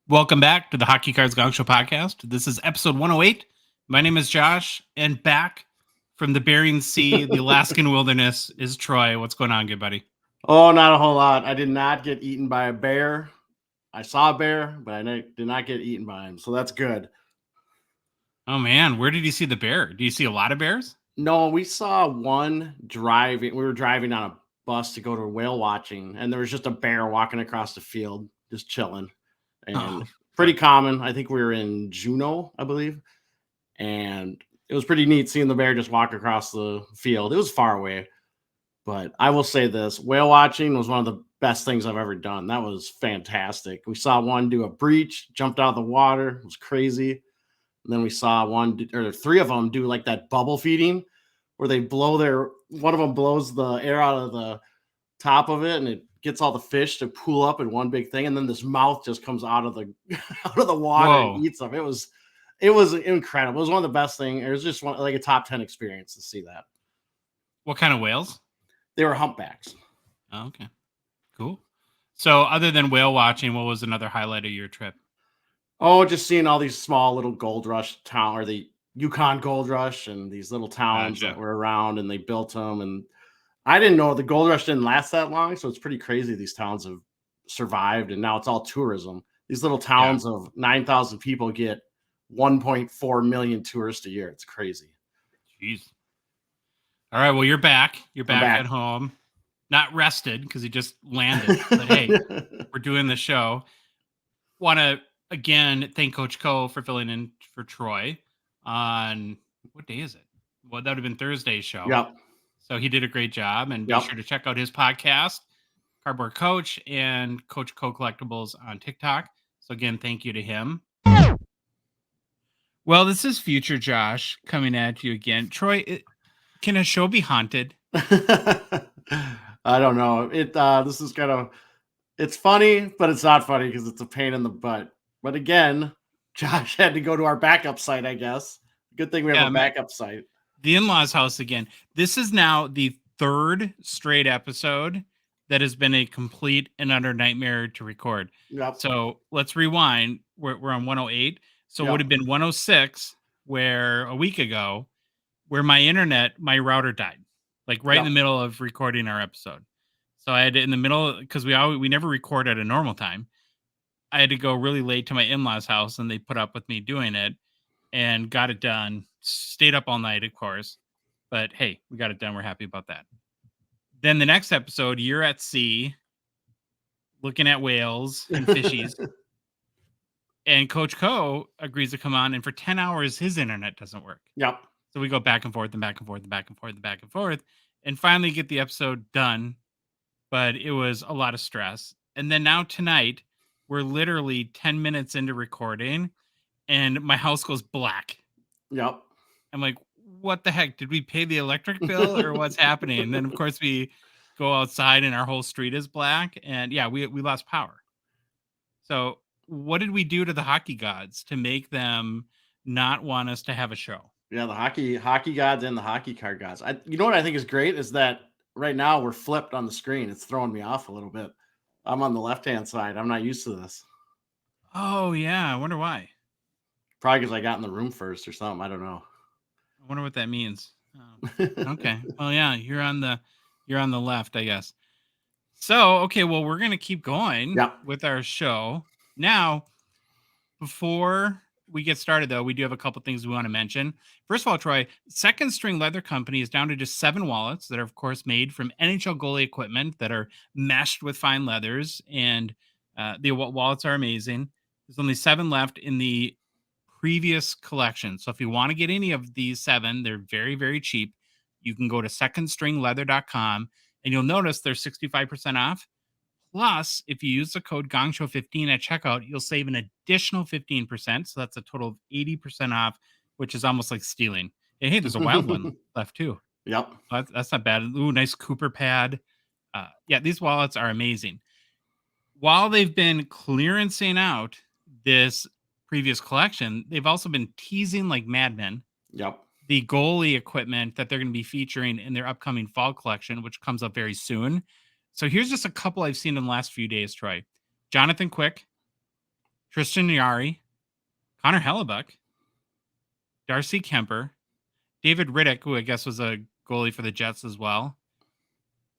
Welcome back to the Hockey Cards Gongshow podcast. This is episode 108. My name is Josh, and back from the Bering Sea, the Alaskan wilderness, is Troy. What's going on, good buddy? Oh, not a whole lot. I did not get eaten by a bear. I saw a bear, but I did not get eaten by him, so that's good. Oh, man. Where did you see the bear? Do you see a lot of bears? No, we saw one driving. We were driving on a bus to go to whale watching, and there was just a bear walking across the field, just chilling. And pretty common. I think we were in Juneau, I believe. And it was pretty neat seeing the bear just walk across the field. It was far away. But I will say this, whale watching was one of the best things I've ever done. That was fantastic. We saw one do a breach, jumped out of the water. It was crazy. And then we saw three of them do like that bubble feeding where they one of them blows the air out of the top of it and it gets all the fish to pool up in one big thing. And then this mouth just comes out of the water and eats them. It was incredible. It was one of the best things. It was just like a top 10 experience to see that. What kind of whales? They were humpbacks. Oh, okay. Cool. So other than whale watching, what was another highlight of your trip? Oh, just seeing all these small little gold rush town or the Yukon Gold Rush and these little towns that were around and they built them. And I didn't know the gold rush didn't last that long. So it's pretty crazy. These towns have survived and now it's all tourism. These little towns of 9,000 people get 1.4 million tourists a year. It's crazy. Jeez. All right. Well, you're back. You're back at home. Not rested because you just landed. But hey, we're doing the show. Want to again thank Coach Co for filling in for Troy on what day is it? Well, that would have been Thursday's show. Yep. So he did a great job, and be sure to check out his podcast, Cardboard Coach, and Coach Co Collectibles on TikTok. So again, thank you to him. Well, this is future Josh coming at you again. Troy, can a show be haunted? I don't know. This is it's funny, but it's not funny because it's a pain in the butt. But again, Josh had to go to our backup site, I guess. Good thing we have a backup site. The in-laws' house again. This is now the third straight episode that has been a complete and utter nightmare to record. Yep. So let's rewind. We're on 108. So it would have been 106 where a week ago where my router died. Like right in the middle of recording our episode. So I had to, in the middle, because we never record at a normal time. I had to go really late to my in-laws' house, and they put up with me doing it, and got it done. Stayed up all night, of course, but hey, we got it done. We're happy about that. Then the next episode, you're at sea, looking at whales and fishies, and Coach Co agrees to come on, and for 10 hours, his internet doesn't work. Yep. So we go back and forth and back and forth and back and forth and back and forth, and finally get the episode done. But it was a lot of stress. And then now tonight, we're literally 10 minutes into recording, and my house goes black. Yep. I'm like, what the heck? Did we pay the electric bill or what's happening? And then, of course, we go outside, and our whole street is black. And yeah, we lost power. So what did we do to the hockey gods to make them not want us to have a show? Yeah, the hockey gods and the hockey card gods. You know what I think is great is that right now we're flipped on the screen. It's throwing me off a little bit. I'm on the left-hand side. I'm not used to this. Oh, yeah. I wonder why. Probably because I got in the room first or something. I don't know. I wonder what that means. Oh, okay. Well, yeah, you're on the left, I guess. So, okay, well, we're going to keep going with our show. Now, before we get started, though, we do have a couple things we want to mention. First of all, Troy, Second String Leather Company is down to just 7 wallets that are, of course, made from NHL goalie equipment that are meshed with fine leathers, and the wallets are amazing. There's only 7 left in the previous collection. So if you want to get any of these 7, they're very, very cheap. You can go to secondstringleather.com, and you'll notice they're 65% off. Plus, if you use the code Gongshow15 at checkout, you'll save an additional 15%. So that's a total of 80% off, which is almost like stealing. And hey, there's a wild one left too. Yep. That's not bad. Ooh, nice Cooper pad. Yeah, these wallets are amazing. While they've been clearancing out this previous collection, they've also been teasing like madmen. Yep. The goalie equipment that they're going to be featuring in their upcoming fall collection, which comes up very soon. So here's just a couple I've seen in the last few days, Troy. Jonathan Quick, Tristan Yari, Connor Hellebuck, Darcy Kemper, David Riddick, who I guess was a goalie for the Jets as well.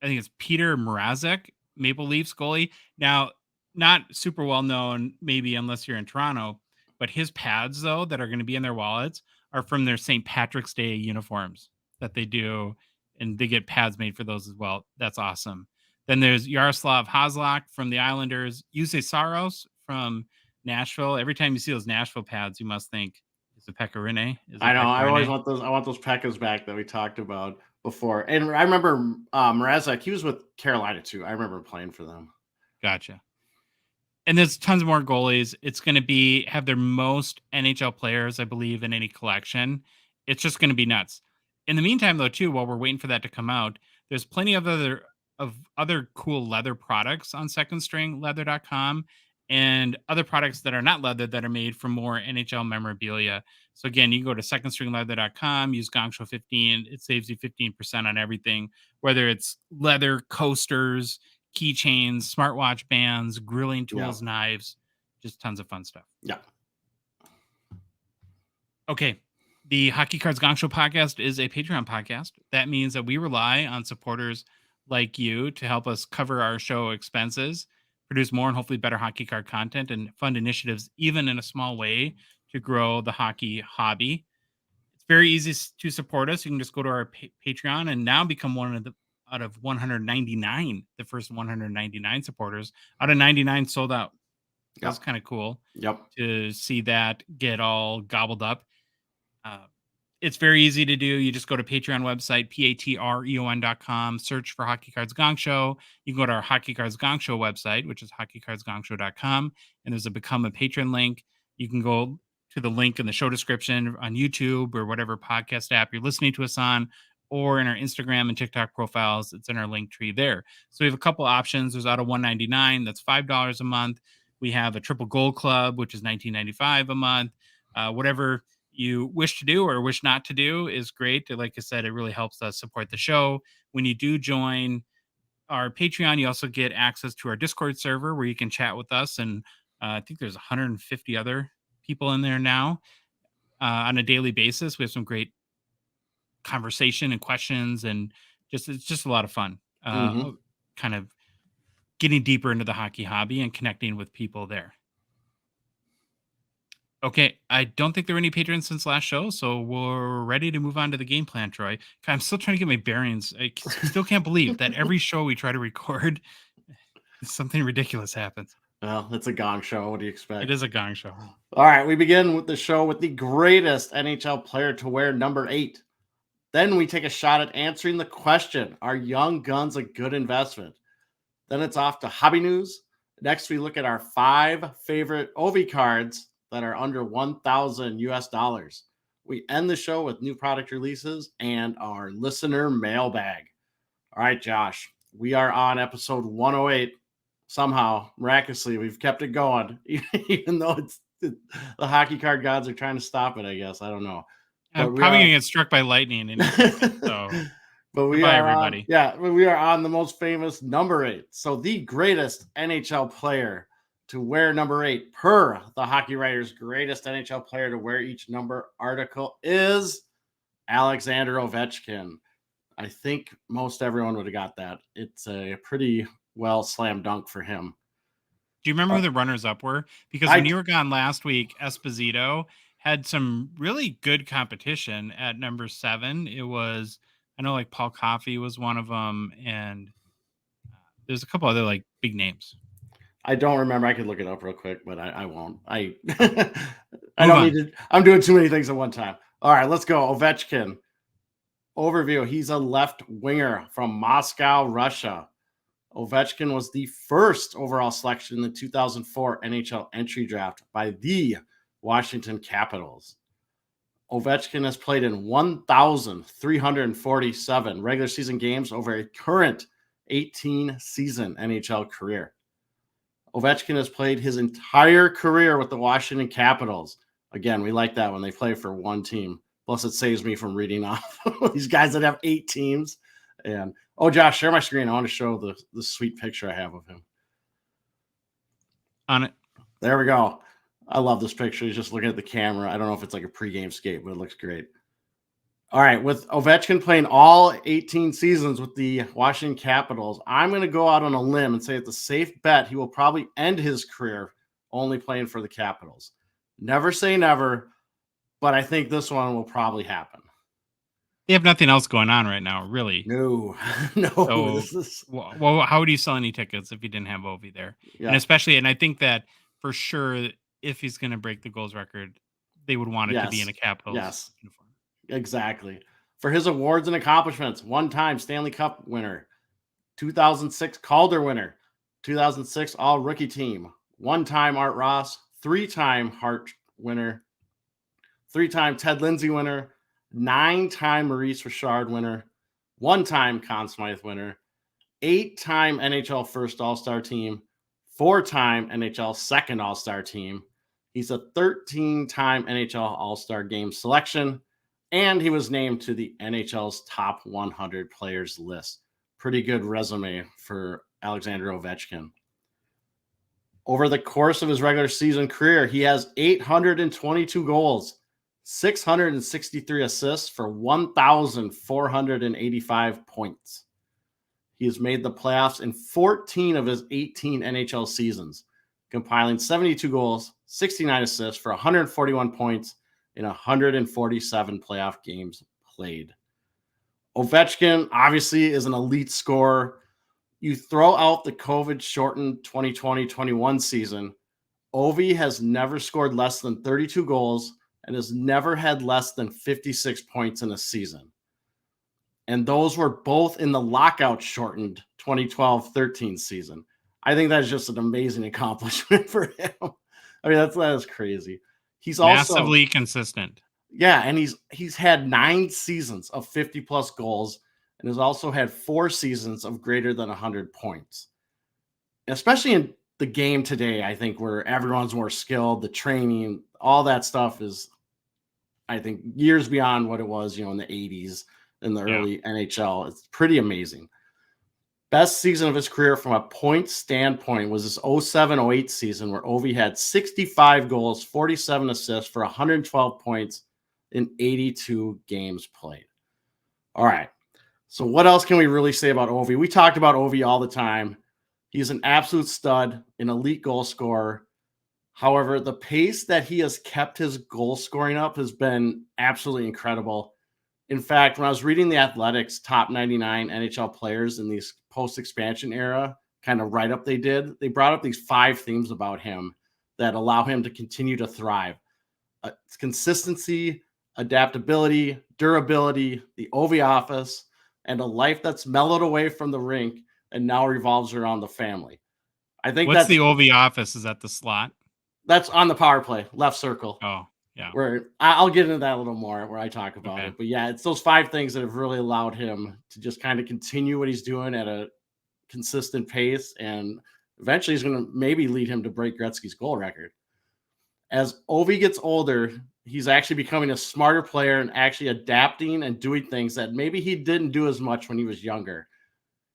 I think it's Peter Mrazek, Maple Leafs goalie. Now, not super well known, maybe unless you're in Toronto, but his pads, though, that are going to be in their wallets are from their St. Patrick's Day uniforms that they do, and they get pads made for those as well. That's awesome. Then there's Yaroslav Haslak from the Islanders, Yusei Saros from Nashville. Every time you see those Nashville pads, you must think, is it Pecorine? I know. I always want those. I want those Pekkas back that we talked about before. And I remember Mrazek, he was with Carolina too. I remember playing for them. Gotcha. And there's tons more goalies. It's going to have their most NHL players, I believe, in any collection. It's just going to be nuts. In the meantime, though, too, while we're waiting for that to come out, there's plenty of other cool leather products on secondstringleather.com and other products that are not leather that are made from more NHL memorabilia. So again, you can go to secondstringleather.com, use Gongshow 15. It saves you 15% on everything, whether it's leather coasters, keychains, smartwatch bands, grilling tools, knives, just tons of fun stuff. Yeah. Okay. The Hockey Cards Gongshow podcast is a Patreon podcast. That means that we rely on supporters like you to help us cover our show expenses, produce more and hopefully better hockey card content, and fund initiatives, even in a small way, to grow the hockey hobby. It's very easy to support us. You can just go to our Patreon and now become one of the out of 199, the first 199 supporters out of 99 sold out. That's kind of cool. To see that get all gobbled up. It's very easy to do. You just go to Patreon website, patreon.com, search for Hockey Cards Gongshow. You can go to our Hockey Cards Gongshow website, which is hockeycardsgongshow.com, and there's a Become a Patron link. You can go to the link in the show description on YouTube or whatever podcast app you're listening to us on, or in our Instagram and TikTok profiles. It's in our link tree there. So we have a couple options. There's out of $199, that's $5 a month. We have a Triple Gold Club, which is $19.95 a month. Whatever you wish to do or wish not to do is great. Like I said, it really helps us support the show. When you do join our Patreon, you also get access to our Discord server where you can chat with us. And I think there's 150 other people in there now on a daily basis. We have some great conversation and questions, and it's just a lot of fun. Kind of getting deeper into the hockey hobby and connecting with people there. Okay, I don't think there were any patrons since last show, so we're ready to move on to the game plan, Troy. I'm still trying to get my bearings. I still can't believe that every show we try to record, something ridiculous happens. Well, it's a gong show. What do you expect? It is a gong show. All right, we begin with the show with the greatest NHL player to wear number 8. Then we take a shot at answering the question, are young guns a good investment? Then it's off to hobby news. Next, we look at our 5 favorite Ovi cards that are under $1,000 US. We end the show with new product releases and our listener mailbag. All right, Josh, we are on episode 108. Somehow, miraculously, we've kept it going, even though the hockey card gods are trying to stop it, I guess. I don't know. I'm probably going to get struck by lightning in a second, so but we goodbye, are everybody. We are on the most famous number 8. So the greatest NHL player to wear number 8 per the Hockey Writer's greatest NHL player to wear each number article is Alexander Ovechkin. I think most everyone would have got that. It's a pretty well slam dunk for him. Do you remember who the runners up were? Because when you were gone last week, Esposito had some really good competition at number 7. It was, I know, like Paul Coffey was one of them, and there's a couple other like big names. I don't remember. I could look it up real quick, but I won't. I don't need to. I'm doing too many things at one time. All right, let's go. Ovechkin. Overview. He's a left winger from Moscow, Russia. Ovechkin was the first overall selection in the 2004 NHL entry draft by the Washington Capitals. Ovechkin has played in 1,347 regular season games over a current 18-season NHL career. Ovechkin has played his entire career with the Washington Capitals. Again, we like that when they play for one team. Plus, it saves me from reading off these guys that have 8 teams. And Josh, share my screen. I want to show the sweet picture I have of him. On it. There we go. I love this picture. He's just looking at the camera. I don't know if it's like a pregame skate, but it looks great. All right, with Ovechkin playing all 18 seasons with the Washington Capitals, I'm going to go out on a limb and say it's a safe bet he will probably end his career only playing for the Capitals. Never say never, but I think this one will probably happen. They have nothing else going on right now, really. No. So, This is... well, how would you sell any tickets if you didn't have Ovi there? Yeah. And especially, and I think that for sure, if he's going to break the goals record, they would want it to be in a Capitals uniform. Exactly. For his awards and accomplishments, one-time Stanley Cup winner, 2006 Calder winner, 2006 All-Rookie Team, one-time Art Ross, three-time Hart winner, three-time Ted Lindsay winner, nine-time Maurice Richard winner, one-time Conn Smythe winner, eight-time NHL First All-Star Team, four-time NHL Second All-Star Team. He's a 13-time NHL All-Star Game selection, and he was named to the NHL's top 100 players list. Pretty good resume for Alexander Ovechkin. Over the course of his regular season career, he has 822 goals, 663 assists for 1,485 points. He has made the playoffs in 14 of his 18 NHL seasons, compiling 72 goals, 69 assists for 141 points in 147 playoff games played. Ovechkin obviously is an elite scorer. You throw out the COVID-shortened 2020-21 season, Ovi has never scored less than 32 goals and has never had less than 56 points in a season. And those were both in the lockout-shortened 2012-13 season. I think that's just an amazing accomplishment for him. I mean, that is crazy. He's massively also consistent. Yeah, and he's had 9 seasons of 50-plus goals and has also had 4 seasons of greater than 100 points. Especially in the game today, I think, where everyone's more skilled, the training, all that stuff is, I think, years beyond what it was, in the 80s, in the early NHL. It's pretty amazing. Best season of his career from a point standpoint was this 07-08 season where Ovi had 65 goals, 47 assists for 112 points in 82 games played. All right. So what else can we really say about Ovi? We talked about Ovi all the time. He's an absolute stud, an elite goal scorer. However, the pace that he has kept his goal scoring up has been absolutely incredible. In fact, when I was reading the Athletics top 99 NHL players in these post-expansion era kind of write-up they did, they brought up these 5 themes about him that allow him to continue to thrive. Consistency, adaptability, durability, the Ovi office, and a life that's mellowed away from the rink and now revolves around the family. I think What's the Ovi office? Is that the slot? That's on the power play, left circle. Oh, yeah. Where I'll get into that a little more where I talk about it. But yeah, it's those 5 things that have really allowed him to just kind of continue what he's doing at a consistent pace. And eventually he's going to maybe lead him to break Gretzky's goal record. As Ovi gets older, he's actually becoming a smarter player and actually adapting and doing things that maybe he didn't do as much when he was younger.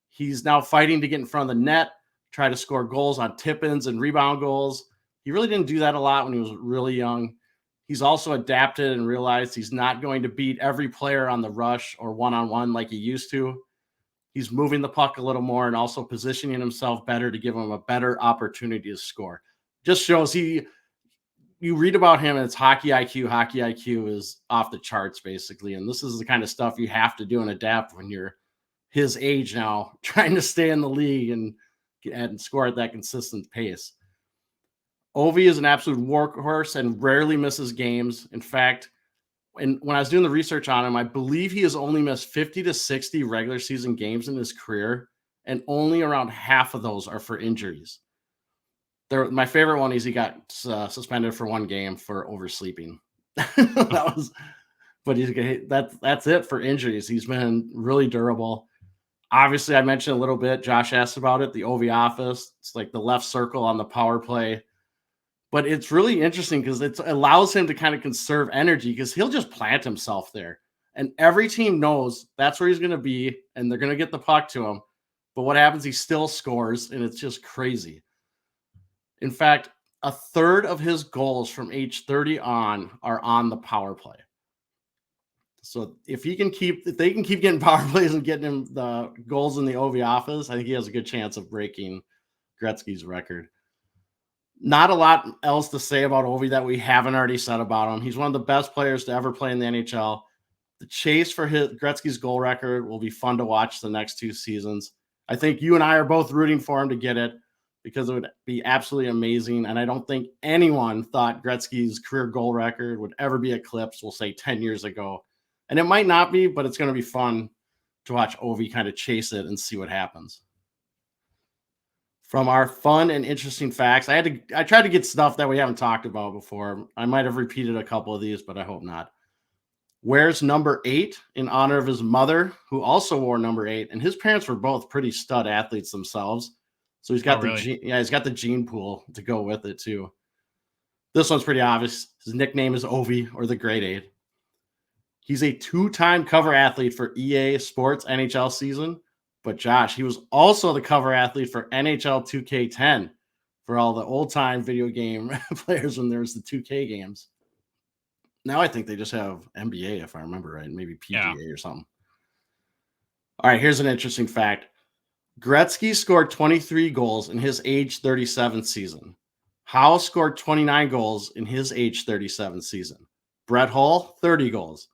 He's now fighting to get in front of the net, try to score goals on tip-ins and rebound goals. He really didn't do that a lot when he was really young. He's also adapted and realized he's not going to beat every player on the rush or one-on-one like he used to. He's moving the puck a little more and also positioning himself better to give him a better opportunity to score. Just shows you read about him and it's hockey IQ. Hockey IQ is off the charts, basically. And this is the kind of stuff you have to do and adapt when you're his age now, trying to stay in the league and score at that consistent pace. Ovi is an absolute workhorse and rarely misses games. In fact, when I was doing the research on him, I believe he has only missed 50 to 60 regular season games in his career, and only around half of those are for injuries. My favorite one is he got suspended for 1 game for oversleeping. That's it for injuries. He's been really durable. Obviously, I mentioned a little bit. Josh asked about it. The Ovi office. It's like the left circle on the power play. But it's really interesting because it allows him to kind of conserve energy because he'll just plant himself there. And every team knows that's where he's going to be, and they're going to get the puck to him. But what happens? He still scores, and it's just crazy. In fact, a third of his goals from age 30 on are on the power play. So if they can keep getting power plays and getting him the goals in the OV office, I think he has a good chance of breaking Gretzky's record. Not a lot else to say about Ovi that we haven't already said about him. He's one of the best players to ever play in the NHL. The chase for Gretzky's goal record will be fun to watch the next 2 seasons. I think you and I are both rooting for him to get it because it would be absolutely amazing. And I don't think anyone thought Gretzky's career goal record would ever be eclipsed, we'll say 10 years ago. And it might not be, but it's going to be fun to watch Ovi kind of chase it and see what happens. From our fun and interesting facts, I tried to get stuff that we haven't talked about before. I might have repeated a couple of these, but I hope not. Wears number 8 in honor of his mother, who also wore number 8, and his parents were both pretty stud athletes themselves. So he's got he's got the gene pool to go with it too. This one's pretty obvious. His nickname is Ovi, or the Great 8. He's a 2-time cover athlete for EA Sports NHL season. But Josh, he was also the cover athlete for NHL 2K10 for all the old-time video game players when there was the 2K games. Now I think they just have NBA, if I remember right, maybe PGA or something. All right, here's an interesting fact. Gretzky scored 23 goals in his age 37 season. Howe scored 29 goals in his age 37 season. Brett Hull, 30 goals.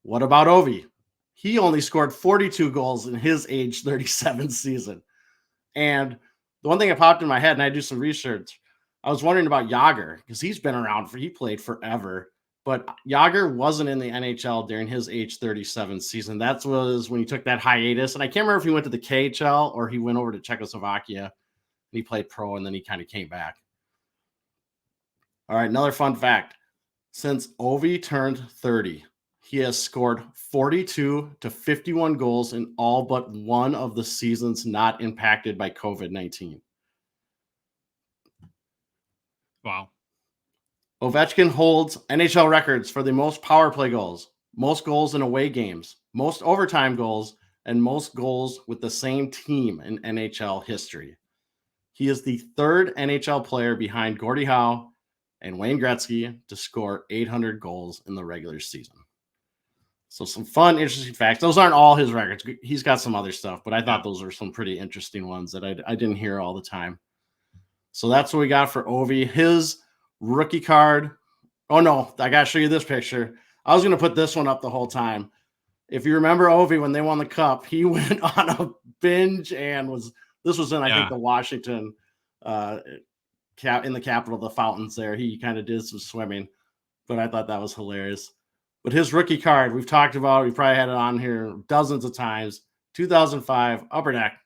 What about Ovi? He only scored 42 goals in his age 37 season. And the one thing that popped in my head, and I do some research, I was wondering about Jágr because he's been around he played forever. But Jágr wasn't in the NHL during his age 37 season. That was when he took that hiatus. And I can't remember if he went to the KHL or he went over to Czechoslovakia and he played pro and then he kind of came back. All right, another fun fact. Since Ovi turned 30, he has scored 42 to 51 goals in all but one of the seasons not impacted by COVID-19. Wow. Ovechkin holds NHL records for the most power play goals, most goals in away games, most overtime goals, and most goals with the same team in NHL history. He is the 3rd NHL player behind Gordie Howe and Wayne Gretzky to score 800 goals in the regular season. So some fun, interesting facts. Those aren't all his records. He's got some other stuff, but I thought those were some pretty interesting ones that I didn't hear all the time. So that's what we got for Ovi. His rookie card. Oh, no, I got to show you this picture. I was going to put this one up the whole time. If you remember Ovi, when they won the cup, he went on a binge and this was in, I think, the Washington in the capital, the fountains there. He kind of did some swimming, but I thought that was hilarious. But his rookie card, we've talked about, we probably had it on here dozens of times. 2005, Upper Deck,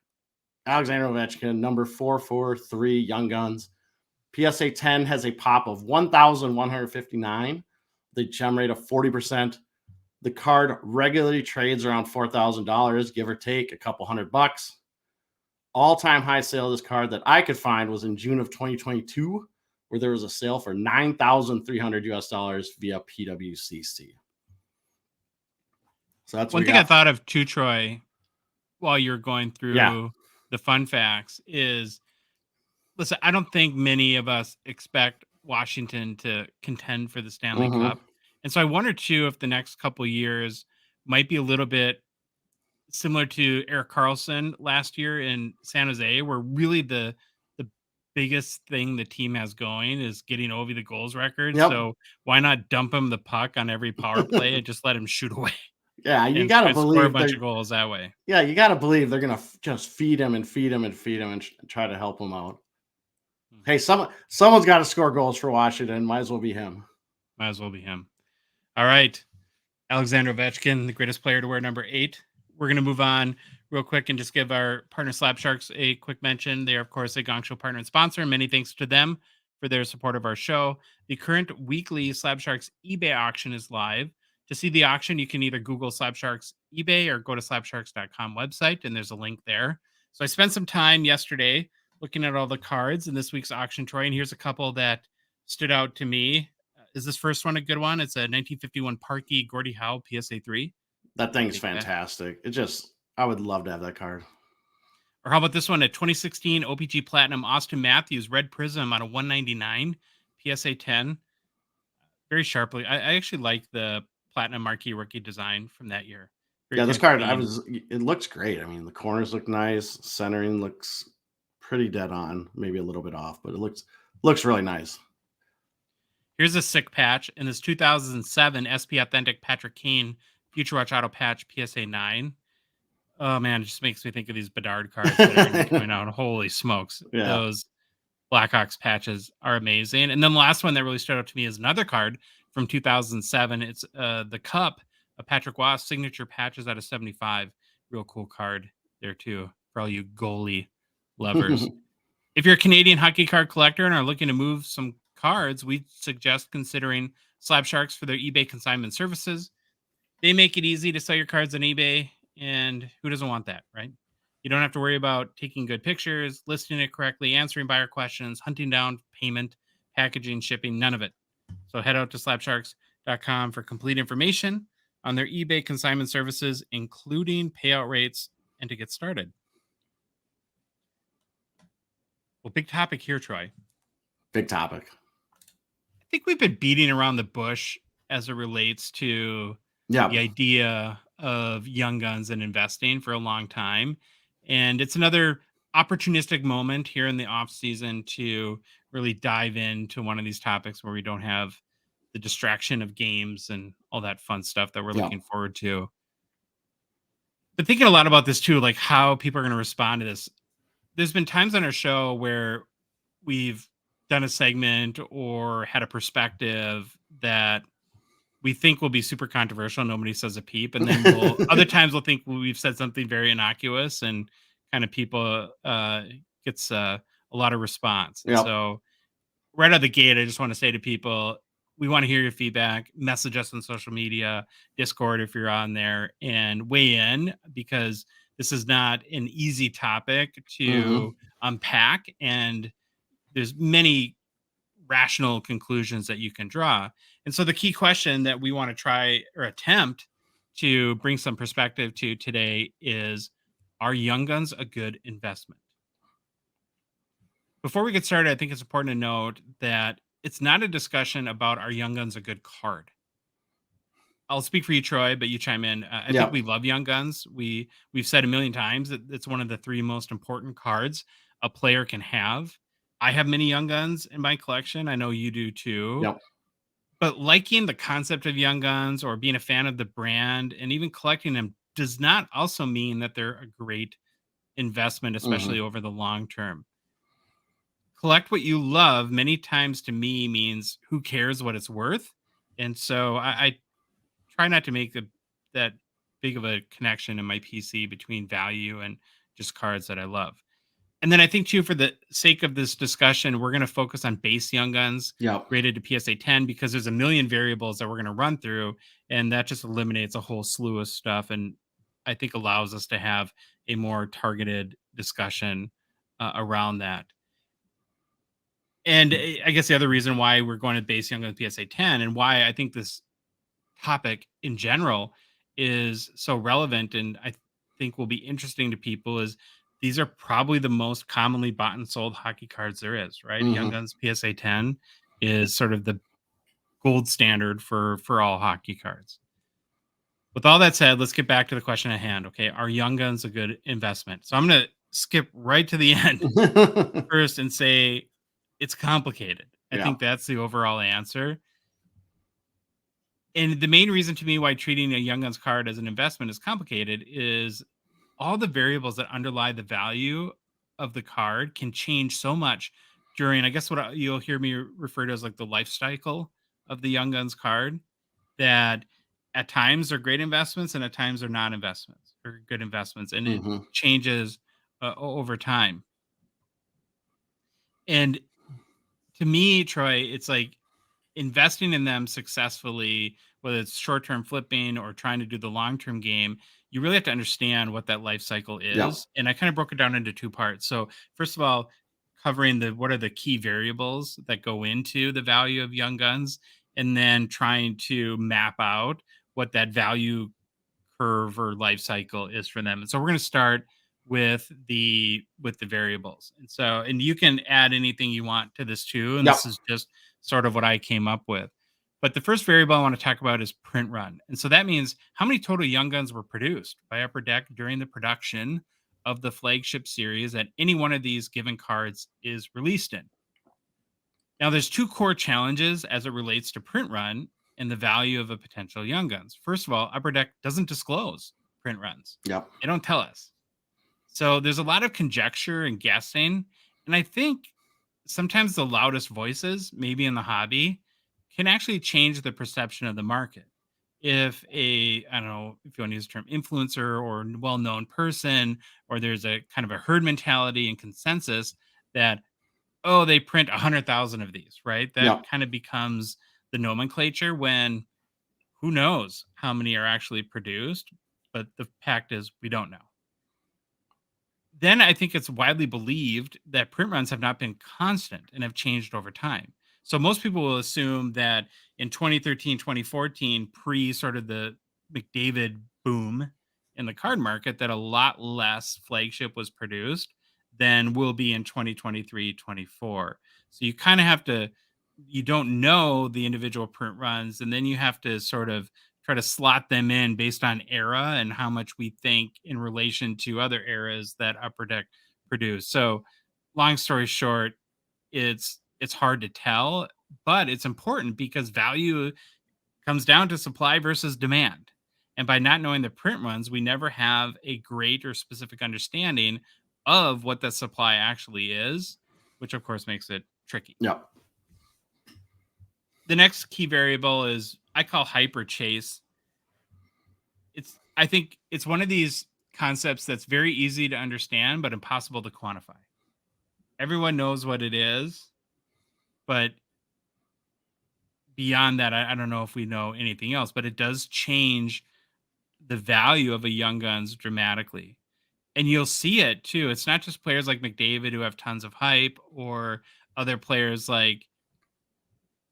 Alexander Ovechkin, number 443, Young Guns. PSA 10 has a pop of 1,159, the gem rate of 40%. The card regularly trades around $4,000, give or take a couple $100. All-time high sale of this card that I could find was in June of 2022, where there was a sale for $9,300 US via PWCC. So that's one thing I thought of too, Troy, while you're going through the fun facts is, listen, I don't think many of us expect Washington to contend for the Stanley Cup. And so I wonder too if the next couple of years might be a little bit similar to Erik Karlsson last year in San Jose, where really the biggest thing the team has going is getting Ovi the goals record. So why not dump him the puck on every power play and just let him shoot away? Yeah, you got to believe score a bunch of goals that way. Yeah, you got to believe they're going to just feed him and feed him and feed him and try to help him out. Hey, someone's got to score goals for Washington. Might as well be him. Might as well be him. All right. Alexander Ovechkin, the greatest player to wear number 8. We're going to move on real quick and just give our partner Slab Sharks a quick mention. They are, of course, a Gongshow partner and sponsor. Many thanks to them for their support of our show. The current weekly Slab Sharks eBay auction is live. To see the auction, you can either Google Slab Sharks eBay or go to slabsharks.com website, and there's a link there. So I spent some time yesterday looking at all the cards in this week's auction, Troy, and here's a couple that stood out to me. Is this first one a good one? It's a 1951 Parkey Gordie Howe PSA 3. That thing's fantastic. I would love to have that card. Or how about this one? A 2016 OPG Platinum Austin Matthews Red Prism on a 199 PSA 10. Very sharply. I actually like the Platinum Marquee rookie design from that year. Very This kind of card, clean. it looks great. I mean, the corners look nice. Centering looks pretty dead on, maybe a little bit off, but it looks really nice. Here's a sick patch in this 2007 SP Authentic Patrick Kane Future Watch Auto Patch PSA 9. Oh man, it just makes me think of these Bedard cards that are going to be coming out. Holy smokes. Yeah. Those Blackhawks patches are amazing. And then the last one that really stood out to me is another card from 2007. It's the Cup, a Patrick Waugh signature patches out of 75. Real cool card there too for all you goalie lovers. If you're a Canadian hockey card collector and are looking to move some cards, we suggest considering Slab Sharks for their eBay consignment services. They make it easy to sell your cards on eBay, and who doesn't want that, right? You don't have to worry about taking good pictures, listing it correctly, answering buyer questions, hunting down payment, packaging, shipping, none of it. So head out to slabsharks.com for complete information on their eBay consignment services, including payout rates, and to get started. Well, big topic here, Troy. Big topic. I think we've been beating around the bush as it relates to the idea of young guns and investing for a long time. And it's another opportunistic moment here in the off season to really dive into one of these topics where we don't have the distraction of games and all that fun stuff that we're looking forward to. But thinking a lot about this too, like how people are going to respond to this. There's been times on our show where we've done a segment or had a perspective that we think will be super controversial. Nobody says a peep. And then other times we'll think we've said something very innocuous and kind of people gets a lot of response. Yep. So right out of the gate, I just want to say to people, we want to hear your feedback. Message us on social media, Discord if you're on there, and weigh in, because this is not an easy topic to unpack. And there's many rational conclusions that you can draw. And so the key question that we want to try or attempt to bring some perspective to today is, are young guns a good investment? Before we get started, I think it's important to note that it's not a discussion about are young guns a good card. I'll speak for you, Troy, but you chime in. I think we love young guns. We've said a million times that it's one of the three most important cards a player can have. I have many young guns in my collection. I know you do too. Yep. But liking the concept of young guns or being a fan of the brand and even collecting them does not also mean that they're a great investment, especially over the long term. Collect what you love many times to me means who cares what it's worth. And so I try not to make that big of a connection in my PC between value and just cards that I love. And then I think too, for the sake of this discussion, we're going to focus on base young guns rated to PSA 10, because there's a million variables that we're going to run through, and that just eliminates a whole slew of stuff. And I think allows us to have a more targeted discussion around that. And I guess the other reason why we're going to base young guns PSA 10 and why I think this topic in general is so relevant and I think will be interesting to people is these are probably the most commonly bought and sold hockey cards there is, right? Young Guns PSA 10 is sort of the gold standard for all hockey cards. With all that said, let's get back to the question at hand. Okay, are Young Guns a good investment? So I'm going to skip right to the end first and say it's complicated. I think that's the overall answer. And the main reason to me why treating a Young Guns card as an investment is complicated is all the variables that underlie the value of the card can change so much during, I guess what you'll hear me refer to as like the life cycle of the Young Guns card, that at times are great investments and at times are not investments or good investments. And it changes over time. And to me, Troy, it's like investing in them successfully, whether it's short-term flipping or trying to do the long-term game, you really have to understand what that life cycle is. And I kind of broke it down into two parts. So first of all, covering what are the key variables that go into the value of young guns, and then trying to map out what that value curve or life cycle is for them. And so we're going to start with the variables. And you can add anything you want to this too. And this is just sort of what I came up with. But the first variable I want to talk about is print run. And so that means how many total Young Guns were produced by Upper Deck during the production of the flagship series that any one of these given cards is released in. Now, there's two core challenges as it relates to print run and the value of a potential Young Guns. First of all, Upper Deck doesn't disclose print runs. Yep. They don't tell us. So there's a lot of conjecture and guessing. And I think sometimes the loudest voices, maybe in the hobby, can actually change the perception of the market. If I don't know if you want to use the term influencer or well-known person, or there's a kind of a herd mentality and consensus that, oh, they print 100,000 of these, right? That kind of becomes the nomenclature when who knows how many are actually produced, but the fact is we don't know. Then I think it's widely believed that print runs have not been constant and have changed over time. So most people will assume that in 2013, 2014, pre sort of the McDavid boom in the card market, that a lot less flagship was produced than will be in 2023, 24. So you kind of have to, you don't know the individual print runs, and then you have to sort of try to slot them in based on era and how much we think in relation to other eras that Upper Deck produced. So, long story short, it's hard to tell, but it's important because value comes down to supply versus demand. And by not knowing the print runs, we never have a great or specific understanding of what the supply actually is, which of course makes it tricky. Yep. The next key variable is I call hyper chase. I think it's one of these concepts that's very easy to understand but impossible to quantify. Everyone knows what it is, but beyond that, I don't know if we know anything else, but it does change the value of a Young Guns dramatically. And you'll see it too. It's not just players like McDavid who have tons of hype, or other players like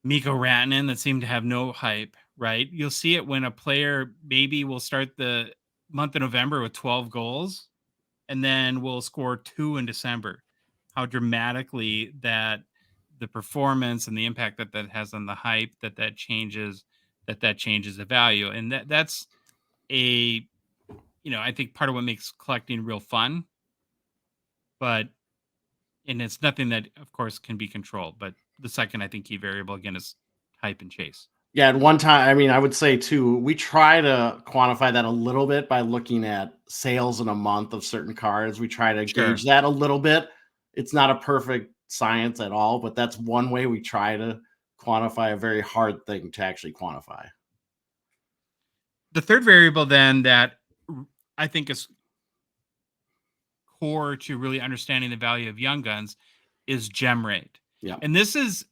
Mikko Rantanen that seem to have no hype, right? You'll see it when a player maybe will start the month of November with 12 goals and then will score 2 in December. How dramatically that the performance and the impact that that has on the hype, that changes the value. And that's a, I think part of what makes collecting real fun, and it's nothing that of course can be controlled. But the second, I think, key variable again is hype and chase. Yeah, at one time, I mean, I would say too, we try to quantify that a little bit by looking at sales in a month of certain cards. We try to gauge that a little bit. It's not a perfect science at all, but that's one way we try to quantify a very hard thing to actually quantify. The third variable then that I think is core to really understanding the value of Young Guns is gem rate. Yeah. And this is,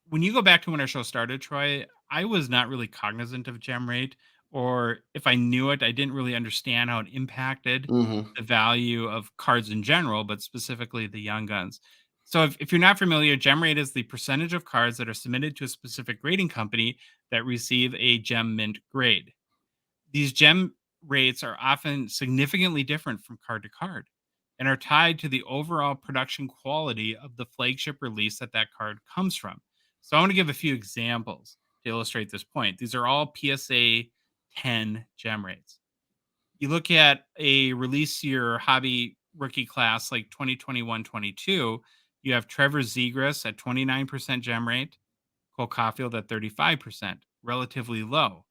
when you go back to when our show started, Troy, I was not really cognizant of gem rate, or if I knew it, I didn't really understand how it impacted the value of cards in general, but specifically the Young Guns. So if you're not familiar, gem rate is the percentage of cards that are submitted to a specific grading company that receive a gem mint grade. These gem rates are often significantly different from card to card and are tied to the overall production quality of the flagship release that card comes from. So I want to give a few examples to illustrate this point. These are all PSA 10 gem rates. You look at a release year hobby rookie class like 2021-22, you have Trevor Zegras at 29% gem rate, Cole Caulfield at 35%, relatively low.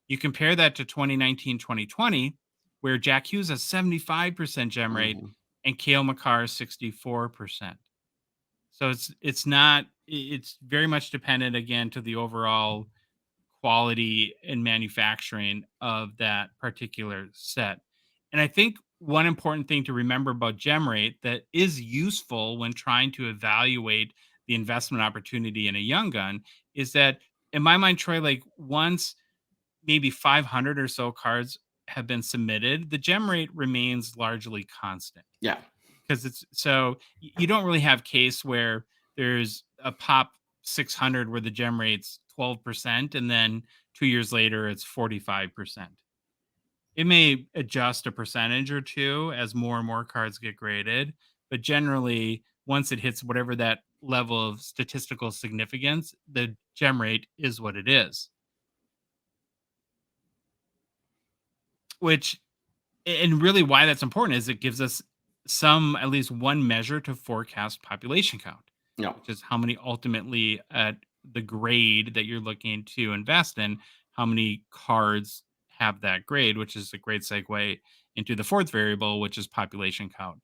You compare that to 2019-2020, where Jack Hughes has 75% gem rate and Cale Makar 64%. So it's very much dependent again to the overall quality and manufacturing of that particular set. And I think one important thing to remember about gem rate that is useful when trying to evaluate the investment opportunity in a Young Gun is that, in my mind, Troy, like once maybe 500 or so cards have been submitted, the gem rate remains largely constant. Yeah. Because it's so you don't really have case where there's a pop 600 where the gem rate's 12% and then 2 years later it's 45%. It may adjust a percentage or two as more and more cards get graded, but generally, once it hits whatever that level of statistical significance, the gem rate is what it is. Which and really why that's important is it gives us at least one measure to forecast population count, Yeah. which is how many ultimately at the grade that you're looking to invest in, how many cards have that grade, which is a great segue into the fourth variable, which is population count.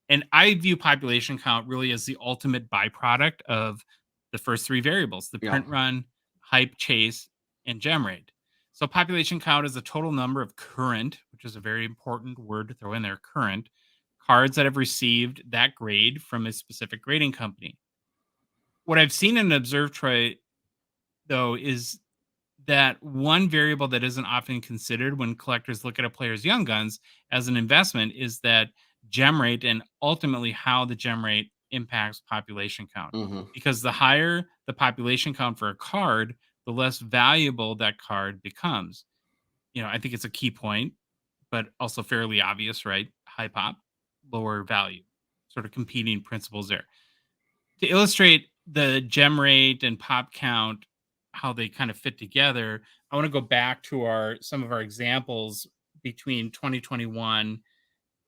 And I view population count really as the ultimate byproduct of the first three variables, the Yeah. print run, hype, chase, and gem rate. So population count is the total number of current, which is a very important word to throw in there, current cards that have received that grade from a specific grading company. What I've seen and observed, Troy, though, is that one variable that isn't often considered when collectors look at a player's young guns as an investment is that gem rate and ultimately how the gem rate impacts population count. Mm-hmm. Because the higher the population count for a card, the less valuable that card becomes. I think it's a key point, but also fairly obvious, right? High pop, lower value, sort of competing principles there. To illustrate the gem rate and pop count, how they kind of fit together, I want to go back to some of our examples between 2021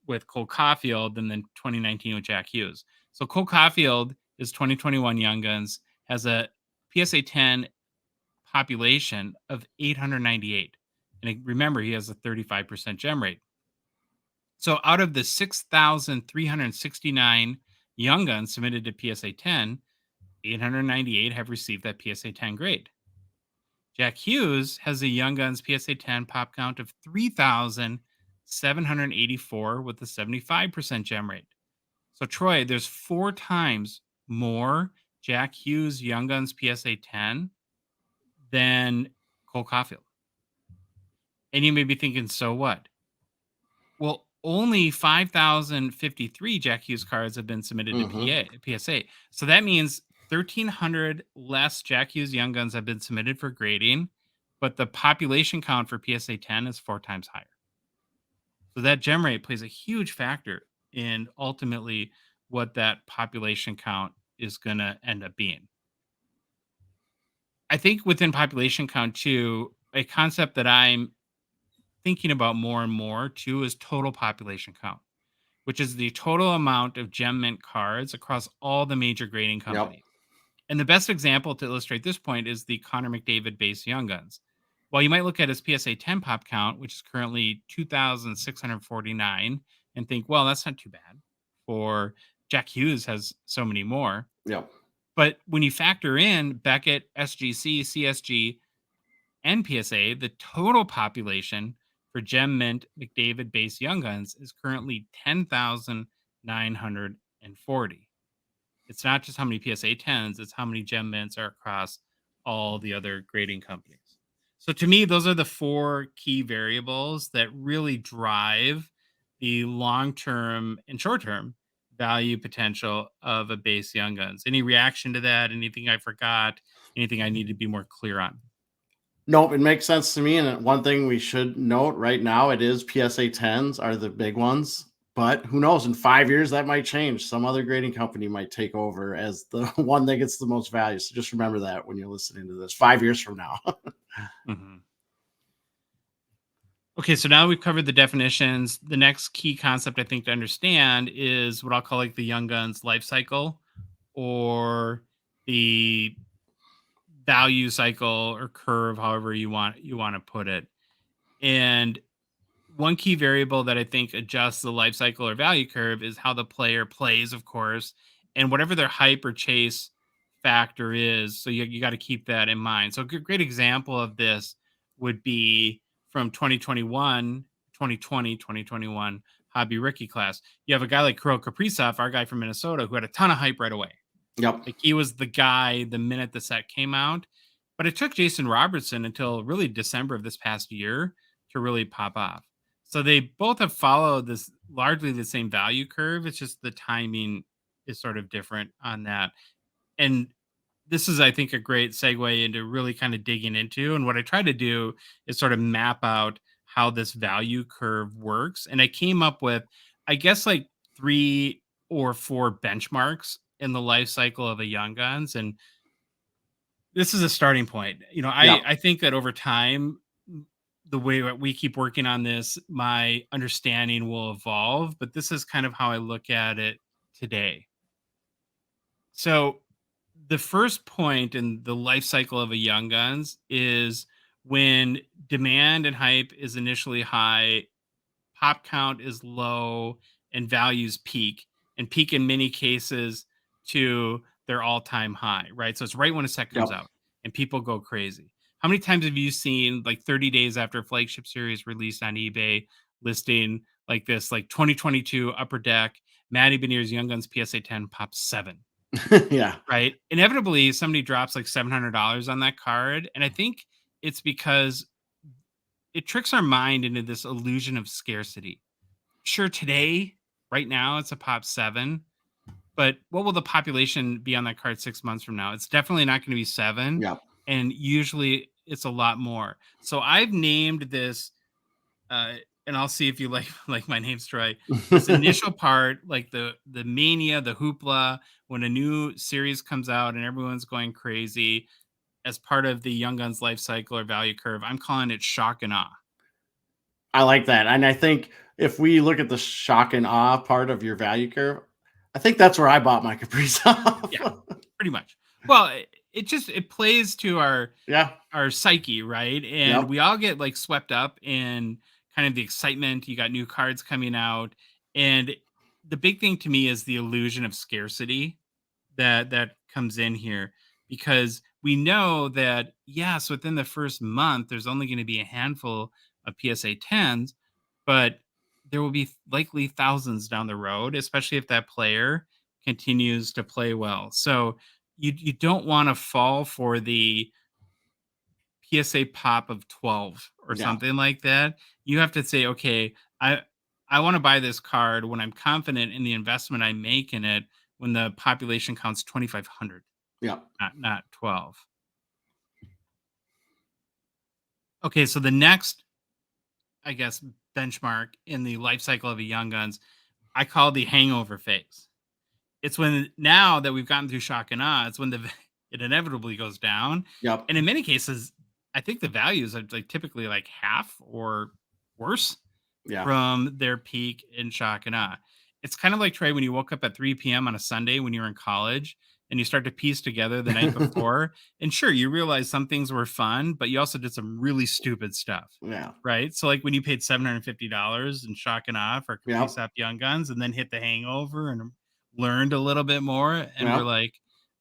with Cole Caulfield and then 2019 with Jack Hughes. So Cole Caulfield is 2021 Young Guns, has a PSA 10 population of 898. And remember, he has a 35% gem rate. So out of the 6,369 Young Guns submitted to PSA 10, 898 have received that PSA 10 grade. Jack Hughes has a Young Guns PSA 10 pop count of 3,784 with a 75% gem rate. So, Troy, there's 4 times more Jack Hughes Young Guns PSA 10 than Cole Caulfield. And you may be thinking, so what? Well, only 5,053 Jack Hughes cards have been submitted to PSA. So that means 1,300 less Jack Hughes Young Guns have been submitted for grading, but the population count for PSA 10 is 4 times higher. So that gem rate plays a huge factor in ultimately what that population count is going to end up being. I think within population count too, a concept that I'm thinking about more and more too is total population count, which is the total amount of gem mint cards across all the major grading companies. Yep. And the best example to illustrate this point is the Conor McDavid base Young Guns. While you might look at his PSA 10 pop count, which is currently 2,649, and think, well, that's not too bad for Jack Hughes has so many more. Yep. But when you factor in Beckett, SGC, CSG, and PSA, the total population for Gem Mint McDavid base Young Guns is currently 10,940. It's not just how many PSA 10s, it's how many Gem Mints are across all the other grading companies. So to me, those are the 4 key variables that really drive the long-term and short-term value potential of a base Young Guns. Any reaction to that? Anything I forgot? Anything I need to be more clear on? Nope, it makes sense to me. And one thing we should note right now, it is PSA 10s are the big ones. But who knows? In 5 years, that might change. Some other grading company might take over as the one that gets the most value. So just remember that when you're listening to this 5 years from now. Mm-hmm. Okay, so now we've covered the definitions. The next key concept I think to understand is what I'll call like the Young Guns life cycle, or the value cycle or curve, however you want to put it. And one key variable that I think adjusts the life cycle or value curve is how the player plays, of course, and whatever their hype or chase factor is. So you got to keep that in mind. So a great example of this would be from 2021, 2020, 2021 hobby rookie class. You have a guy like Kirill Kaprizov, our guy from Minnesota, who had a ton of hype right away. Yep. Like he was the guy the minute the set came out. But it took Jason Robertson until really December of this past year to really pop off. So they both have followed this largely the same value curve. It's just the timing is sort of different on that. And this is, I think, a great segue into really kind of digging into. And what I try to do is sort of map out how this value curve works. And I came up with, I guess, like 3 or 4 benchmarks in the life cycle of a Young Guns. And this is a starting point. Yeah. I think that over time, the way that we keep working on this, my understanding will evolve, but this is kind of how I look at it today. So, the first point in the life cycle of a Young Guns is when demand and hype is initially high, pop count is low, and values peak, and peak in many cases to their all-time high, right? So it's right when a set comes Yep. out and people go crazy. How many times have you seen, like, 30 days after a flagship series released on eBay, listing like this, like 2022 Upper Deck Matty Beniers Young Guns PSA 10 pop 7, Yeah. right? Inevitably, somebody drops like $700 on that card, and I think it's because it tricks our mind into this illusion of scarcity. Sure, today, right now, it's a pop 7, but what will the population be on that card 6 months from now? It's definitely not going to be 7, Yep. and usually it's a lot more. So I've named this, uh, and I'll see if you like my names, Troy. This initial part, like the mania, the hoopla, when a new series comes out and everyone's going crazy as part of the Young Guns life cycle or value curve, I'm calling it shock and awe. I like that. And I think if we look at the shock and awe part of your value curve, I think that's where I bought my Caprice off. Yeah, pretty much. Well, it plays to Yeah. our psyche, right? And Yep. we all get like swept up in kind of the excitement. You got new cards coming out, and the big thing to me is the illusion of scarcity that comes in here, because we know that, yes, within the first month there's only going to be a handful of PSA 10s, but there will be likely thousands down the road, especially if that player continues to play well. So you don't want to fall for the PSA pop of 12 or Yeah. something like that. You have to say, okay, I want to buy this card when I'm confident in the investment I make in it, when the population counts 2,500, Yeah. not 12. Okay, so the next, I guess, benchmark in the life cycle of a Young Guns, I call the hangover phase. It's when, now that we've gotten through shock and awe, it's when it inevitably goes down. Yep. And in many cases, I think the values are like typically like half or worse Yeah. from their peak in shock and awe. It's kind of like, Trey, when you woke up at 3 p.m. on a Sunday when you were in college and you start to piece together the night before. And sure, you realize some things were fun, but you also did some really stupid stuff. Yeah. Right. So, like when you paid $750 in shock and awe for Caprice Yep. Up Young Guns and then hit the hangover and learned a little bit more. And we're Yep. like,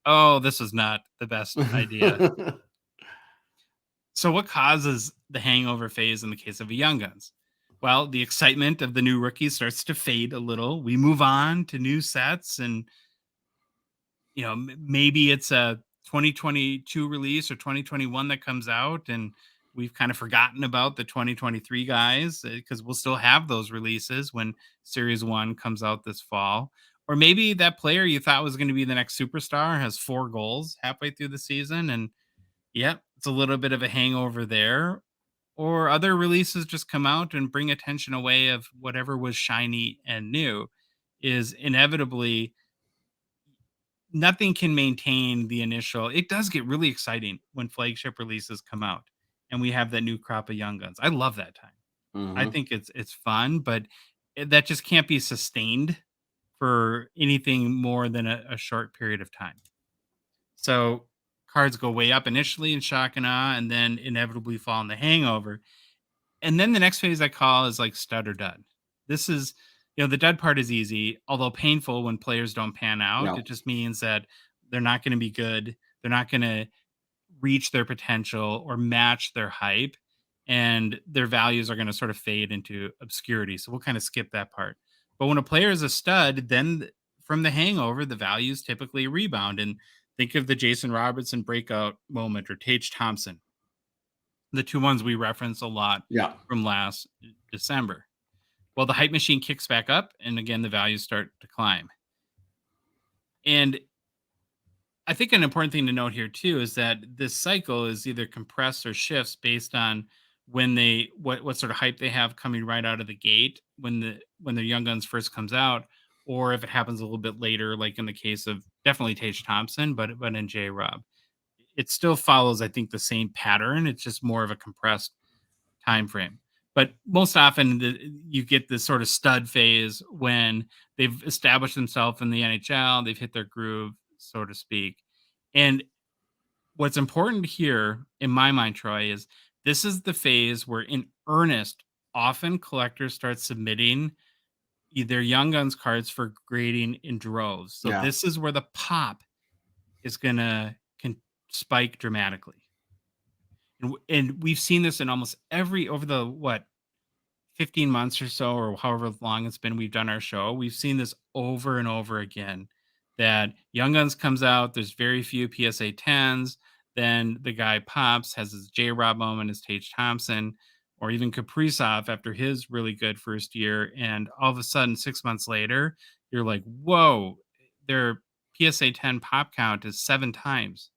oh, this is not the best idea. So, what causes the hangover phase in the case of a Young Guns? Well, the excitement of the new rookies starts to fade a little. We move on to new sets, and maybe it's a 2022 release or 2021 that comes out, and we've kind of forgotten about the 2023 guys, because we'll still have those releases when Series 1 comes out this fall. Or maybe that player you thought was going to be the next superstar has 4 goals halfway through the season, and yep, it's a little bit of a hangover there. Or other releases just come out and bring attention away of whatever was shiny and new. Is inevitably, nothing can maintain the initial. It does get really exciting when flagship releases come out and we have that new crop of Young Guns. I love that time. I Hmm. think it's fun, but that just can't be sustained for anything more than a short period of time. So cards go way up initially in shock and awe, and then inevitably fall in the hangover. And then the next phase I call is like stud or dud. This is, the dud part is easy, although painful when players don't pan out. Yeah. It just means that they're not going to be good. They're not going to reach their potential or match their hype, and their values are going to sort of fade into obscurity. So we'll kind of skip that part. But when a player is a stud, then from the hangover, the values typically rebound. And think of the Jason Robertson breakout moment or Tage Thompson, the two ones we reference a lot Yeah. from last December. Well, the hype machine kicks back up, and again, the values start to climb. And I think an important thing to note here too is that this cycle is either compressed or shifts based on when they what sort of hype they have coming right out of the gate when their Young Guns first comes out, or if it happens a little bit later, like in the case of definitely Tage Thompson, but in J Rob. It still follows, I think, the same pattern. It's just more of a compressed time frame. But most often, you get this sort of stud phase when they've established themselves in the NHL, they've hit their groove, so to speak. And what's important here, in my mind, Troy, is this is the phase where, in earnest, often collectors start submitting their Young Guns cards for grading in droves. So Yeah. this is where the pop is gonna can spike dramatically. And we've seen this in almost every over the 15 months or so, or however long it's been we've done our show. We've seen this over and over again, that Young Guns comes out, there's very few PSA 10s, then the guy pops, has his J Rob moment, his Tage Thompson, or even Kaprizov after his really good first year, and all of a sudden 6 months later you're like, whoa, their PSA 10 pop count is 7 times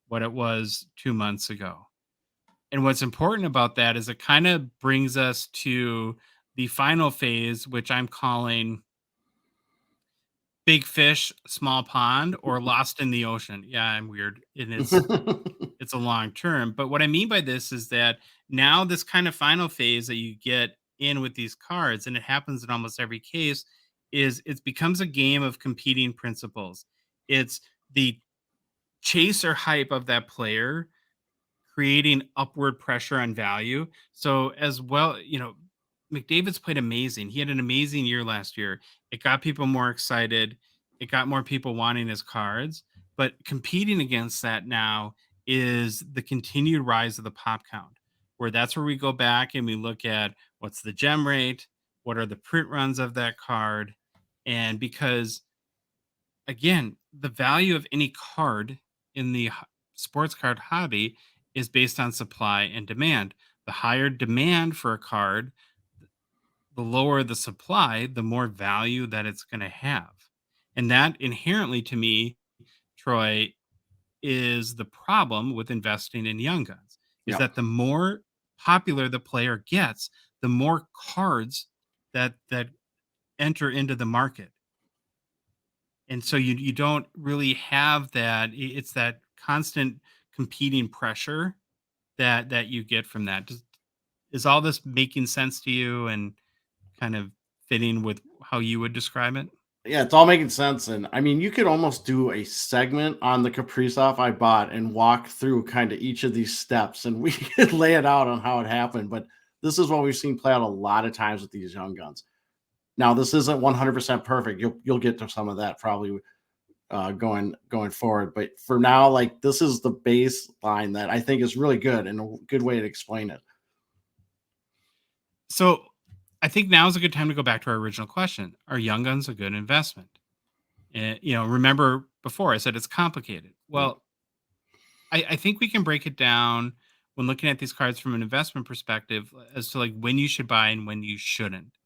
what it was 2 months ago. And what's important about that is it kind of brings us to the final phase, which I'm calling big fish, small pond, or lost in the ocean. Yeah, I'm weird. And it's a long term. But what I mean by this is that now this kind of final phase that you get in with these cards, and it happens in almost every case, is it becomes a game of competing principles. It's the chase or hype of that player creating upward pressure on value. So as well, McDavid's played amazing. He had an amazing year last year. It got people more excited. It got more people wanting his cards. But competing against that now is the continued rise of the pop count, where that's where we go back and we look at what's the gem rate, what are the print runs of that card. And because again, the value of any card in the sports card hobby is based on supply and demand. The higher demand for a card, the lower the supply, the more value that it's going to have. And that inherently, to me, Troy, is the problem with investing in Young Guns, is Yep. that the more popular the player gets, the more cards that enter into the market. And so you don't really have that. It's that constant competing pressure that you get from that. Is all this making sense to you and kind of fitting with how you would describe it? Yeah, it's all making sense. And I mean, you could almost do a segment on the Kaprizov I bought and walk through kind of each of these steps and we could lay it out on how it happened. But this is what we've seen play out a lot of times with these Young Guns. Now, this isn't 100% perfect. You'll get to some of that probably going forward. But for now, like this is the baseline that I think is really good and a good way to explain it. So I think now is a good time to go back to our original question. Are Young Guns a good investment? And, remember before I said it's complicated. Yeah. Well, I think we can break it down when looking at these cards from an investment perspective as to like when you should buy and when you shouldn't.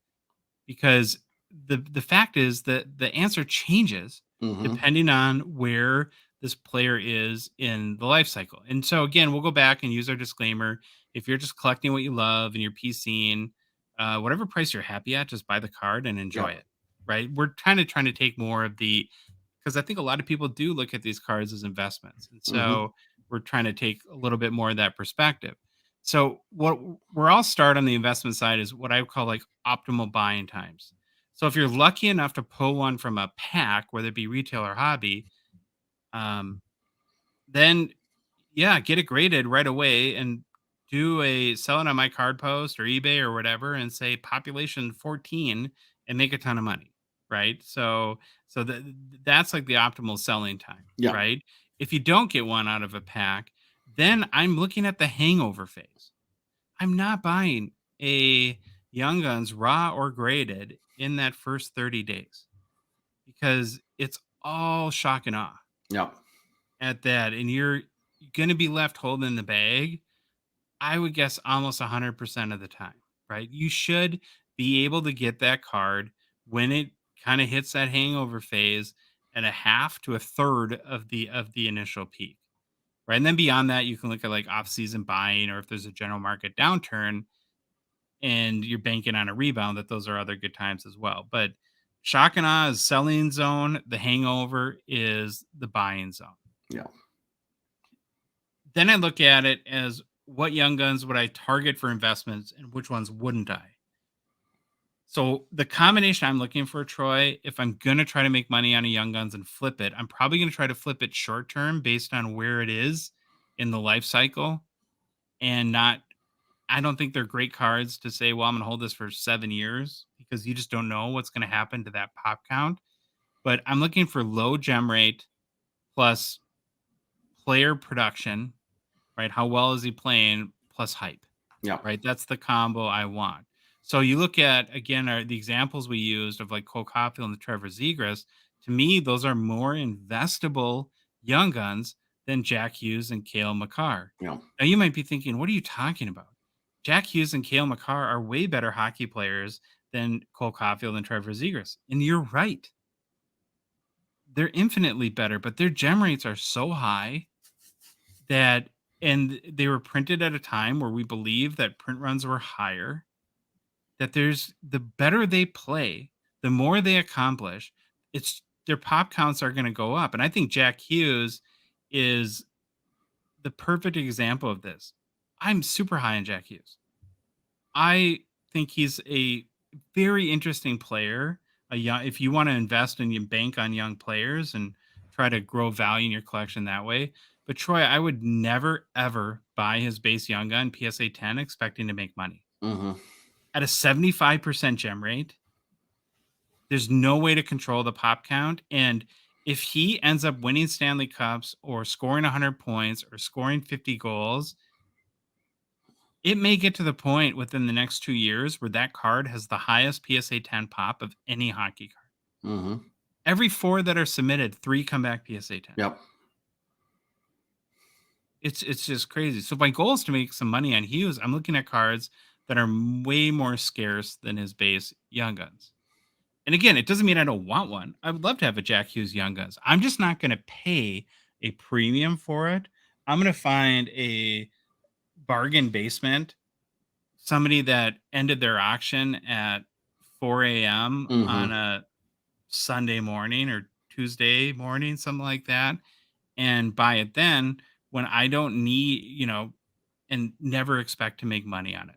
Because the fact is that the answer changes Mm-hmm. depending on where this player is in the life cycle. And so again, we'll go back and use our disclaimer. If you're just collecting what you love and you're PCing, whatever price you're happy at, just buy the card and enjoy Yep. it. Right. We're kind of trying to take more of the because I think a lot of people do look at these cards as investments. And Mm-hmm. so we're trying to take a little bit more of that perspective. So what where I'll start on the investment side is what I would call like optimal buying times. So if you're lucky enough to pull one from a pack, whether it be retail or hobby, um, then yeah, get it graded right away and do a sell it on my card post or eBay or whatever and say population 14 and make a ton of money, right? So that's like the optimal selling time, Yeah. right? If you don't get one out of a pack, then I'm looking at the hangover phase. I'm not buying a Young Guns raw or graded in that first 30 days because it's all shock and awe Yeah. at that. And you're going to be left holding the bag, I would guess almost 100% of the time, right? You should be able to get that card when it kind of hits that hangover phase at a half to a third of the initial peak. right? And then beyond that, you can look at like off-season buying, or if there's a general market downturn and you're banking on a rebound, that those are other good times as well. But shock and awe is selling zone. The hangover is the buying zone. Yeah. Then I look at it as what young guns would I target for investments and which ones wouldn't I? So the combination I'm looking for, Troy, if I'm going to try to make money on a young guns and flip it, I'm probably going to try to flip it short term based on where it is in the life cycle, and not, I don't think they're great cards to say, well, I'm going to hold this for 7 years, because you just don't know what's going to happen to that pop count. But I'm looking for low gem rate plus player production, right? How well is he playing plus hype? Yeah. Right. That's the combo I want. So you look at, again, the examples we used of like Cole Caulfield and the Trevor Zegras. To me, those are more investable young guns than Jack Hughes and Cale Makar. Yeah. Now you might be thinking, what are you talking about? Jack Hughes and Cale Makar are way better hockey players than Cole Caulfield and Trevor Zegras. And you're right. They're infinitely better, but their gem rates are so high that, and they were printed at a time where we believe that print runs were higher, that there's, the better they play, the more they accomplish, it's, their pop counts are going to go up. And I think Jack Hughes is the perfect example of this. I'm super high on Jack Hughes. I think he's a very interesting player. A young, if you want to invest and you bank on young players and try to grow value in your collection that way. But Troy, I would never ever buy his base young gun PSA 10 expecting to make money. Mm-hmm. At a 75% gem rate, there's no way to control the pop count. And if he ends up winning Stanley Cups or scoring 100 points or scoring 50 goals, it may get to the point within the next 2 years where that card has the highest PSA 10 pop of any hockey card. Mm-hmm. Every 4 that are submitted, 3 come back PSA 10. Yep. It's just crazy. So my goal is to make some money on Hughes. I'm looking at cards that are way more scarce than his base young guns. And again, it doesn't mean I don't want one. I would love to have a Jack Hughes young guns. I'm just not going to pay a premium for it. I'm going to find a bargain basement, somebody that ended their auction at 4 a.m. Mm-hmm. on a Sunday morning or Tuesday morning, something like that, and buy it then when I don't need, and never expect to make money on it.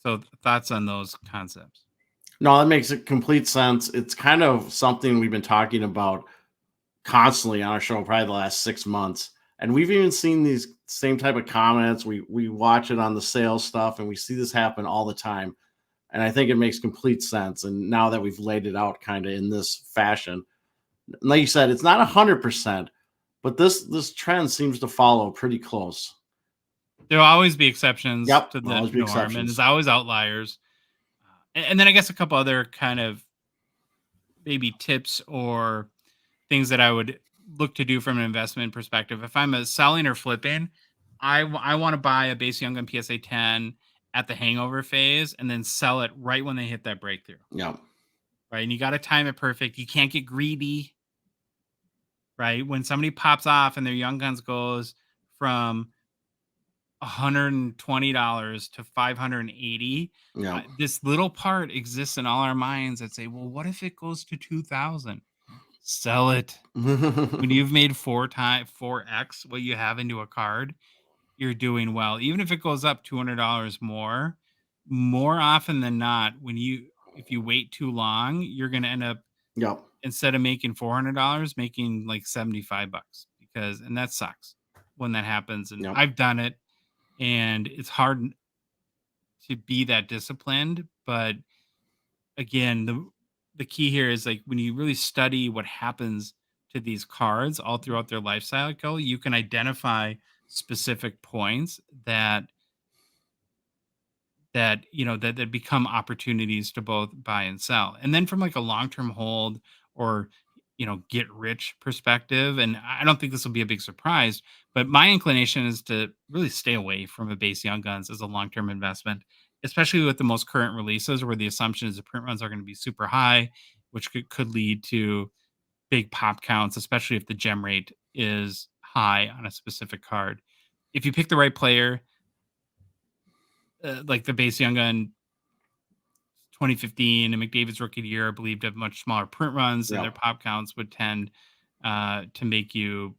So thoughts on those concepts? No, that makes complete sense. It's kind of something we've been talking about constantly on our show, probably the last 6 months. And we've even seen these same type of comments. We watch it on the sales stuff, and we see this happen all the time. And I think it makes complete sense. And now that we've laid it out kind of in this fashion, like you said, it's not 100%, but this trend seems to follow pretty close. There'll always be exceptions to the norm, and there's always outliers. And then I guess a couple other kind of maybe tips or things that I would look to do from an investment perspective. If I'm a selling or flipping, I want to buy a base young gun PSA 10 at the hangover phase and then sell it right when they hit that breakthrough. Yeah. Right. And you got to time it perfect. You can't get greedy. Right. When somebody pops off and their young guns goes from $120 to $580, this little part exists in all our minds that say, well, what if it goes to 2,000? Sell it. When you've made 4x what you have into a card, you're doing well. Even if it goes up $200 more often than not, if you wait too long, you're going to end up, instead of making $400, making like $75, and that sucks when that happens. And I've done it, and it's hard to be that disciplined. But again, the key here is, like, when you really study what happens to these cards all throughout their life cycle, you can identify specific points that become opportunities to both buy and sell. And then from like a long-term hold or get rich perspective, and I don't think this will be a big surprise, but my inclination is to really stay away from a base young guns as a long-term investment, especially with the most current releases, where the assumption is the print runs are going to be super high, which could lead to big pop counts, especially if the gem rate is high on a specific card. If you pick the right player, like the base young gun 2015 and McDavid's rookie year, I believe, to have much smaller print runs, and their pop counts would tend to make you,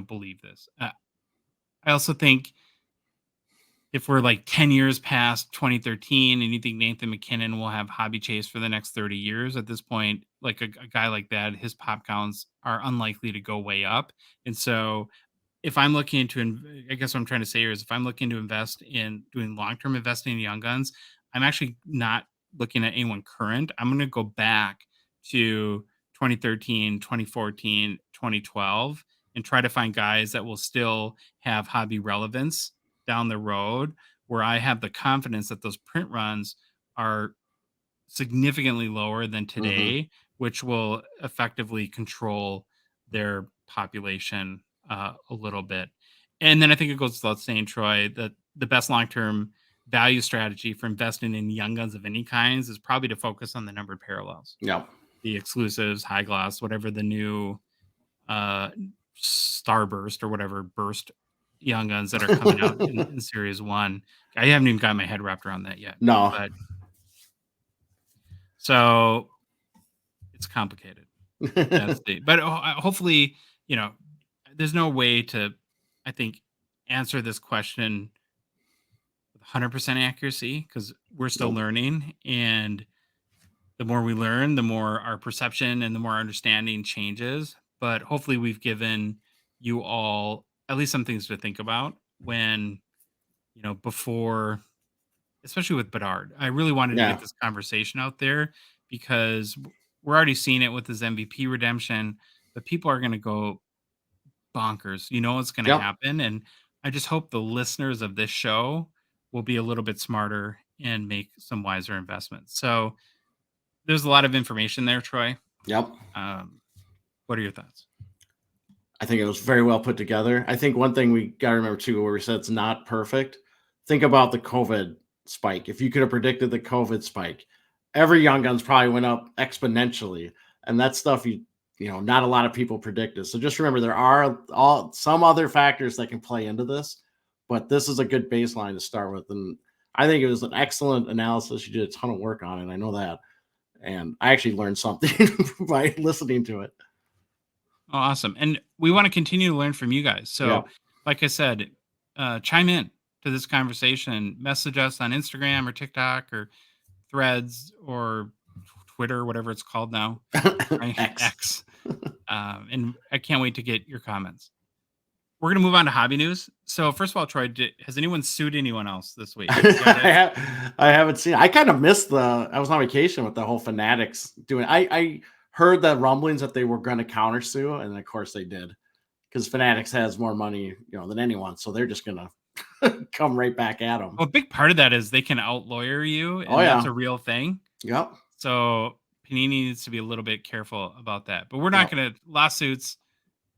believe this. I also think if we're like 10 years past 2013 and you think Nathan McKinnon will have hobby chase for the next 30 years, at this point, like a guy like that, his pop counts are unlikely to go way up. And so if I'm looking I guess what I'm trying to say here is if I'm looking to invest in doing long-term investing in young guns, I'm actually not looking at anyone current. I'm going to go back to 2013, 2014, 2012 and try to find guys that will still have hobby relevance down the road, where I have the confidence that those print runs are significantly lower than today, which will effectively control their population a little bit. And then I think it goes without saying, Troy, that the best long-term value strategy for investing in young guns of any kinds is probably to focus on the numbered parallels. Yeah. The exclusives, high gloss, whatever the new Starburst or whatever burst young guns that are coming out in Series 1. I haven't even got my head wrapped around that yet. No. But so it's complicated. But hopefully, there's no way to, I think, answer this question with 100% accuracy because we're still learning. And the more we learn, the more our perception and the more our understanding changes. But hopefully we've given you all at least some things to think about when, before, especially with Bedard. I really wanted to get this conversation out there because we're already seeing it with his MVP redemption, but people are going to go bonkers. What's going to happen. And I just hope the listeners of this show will be a little bit smarter and make some wiser investments. So there's a lot of information there, Troy. Yep. What are your thoughts? I think it was very well put together. I think one thing we got to remember too, where we said it's not perfect. Think about the COVID spike. If you could have predicted the COVID spike, every young guns probably went up exponentially, and that stuff not a lot of people predicted. So just remember there are some other factors that can play into this, but this is a good baseline to start with. And I think it was an excellent analysis. You did a ton of work on it. I know that, and I actually learned something by listening to it. Oh, awesome. And we want to continue to learn from you guys. So like I said, chime in to this conversation, message us on Instagram or TikTok or Threads or Twitter, whatever it's called now. X. And I can't wait to get your comments. We're going to move on to hobby news. So first of all, Troy, has anyone sued anyone else this week? I haven't seen. I kind of missed I was on vacation with the whole Fanatics doing. I heard the rumblings that they were going to countersue, and of course they did, because Fanatics has more money, than anyone, so they're just going to come right back at them. Well, a big part of that is they can out-lawyer you, and that's a real thing. Yep. So Panini needs to be a little bit careful about that. But we're not going to lawsuits.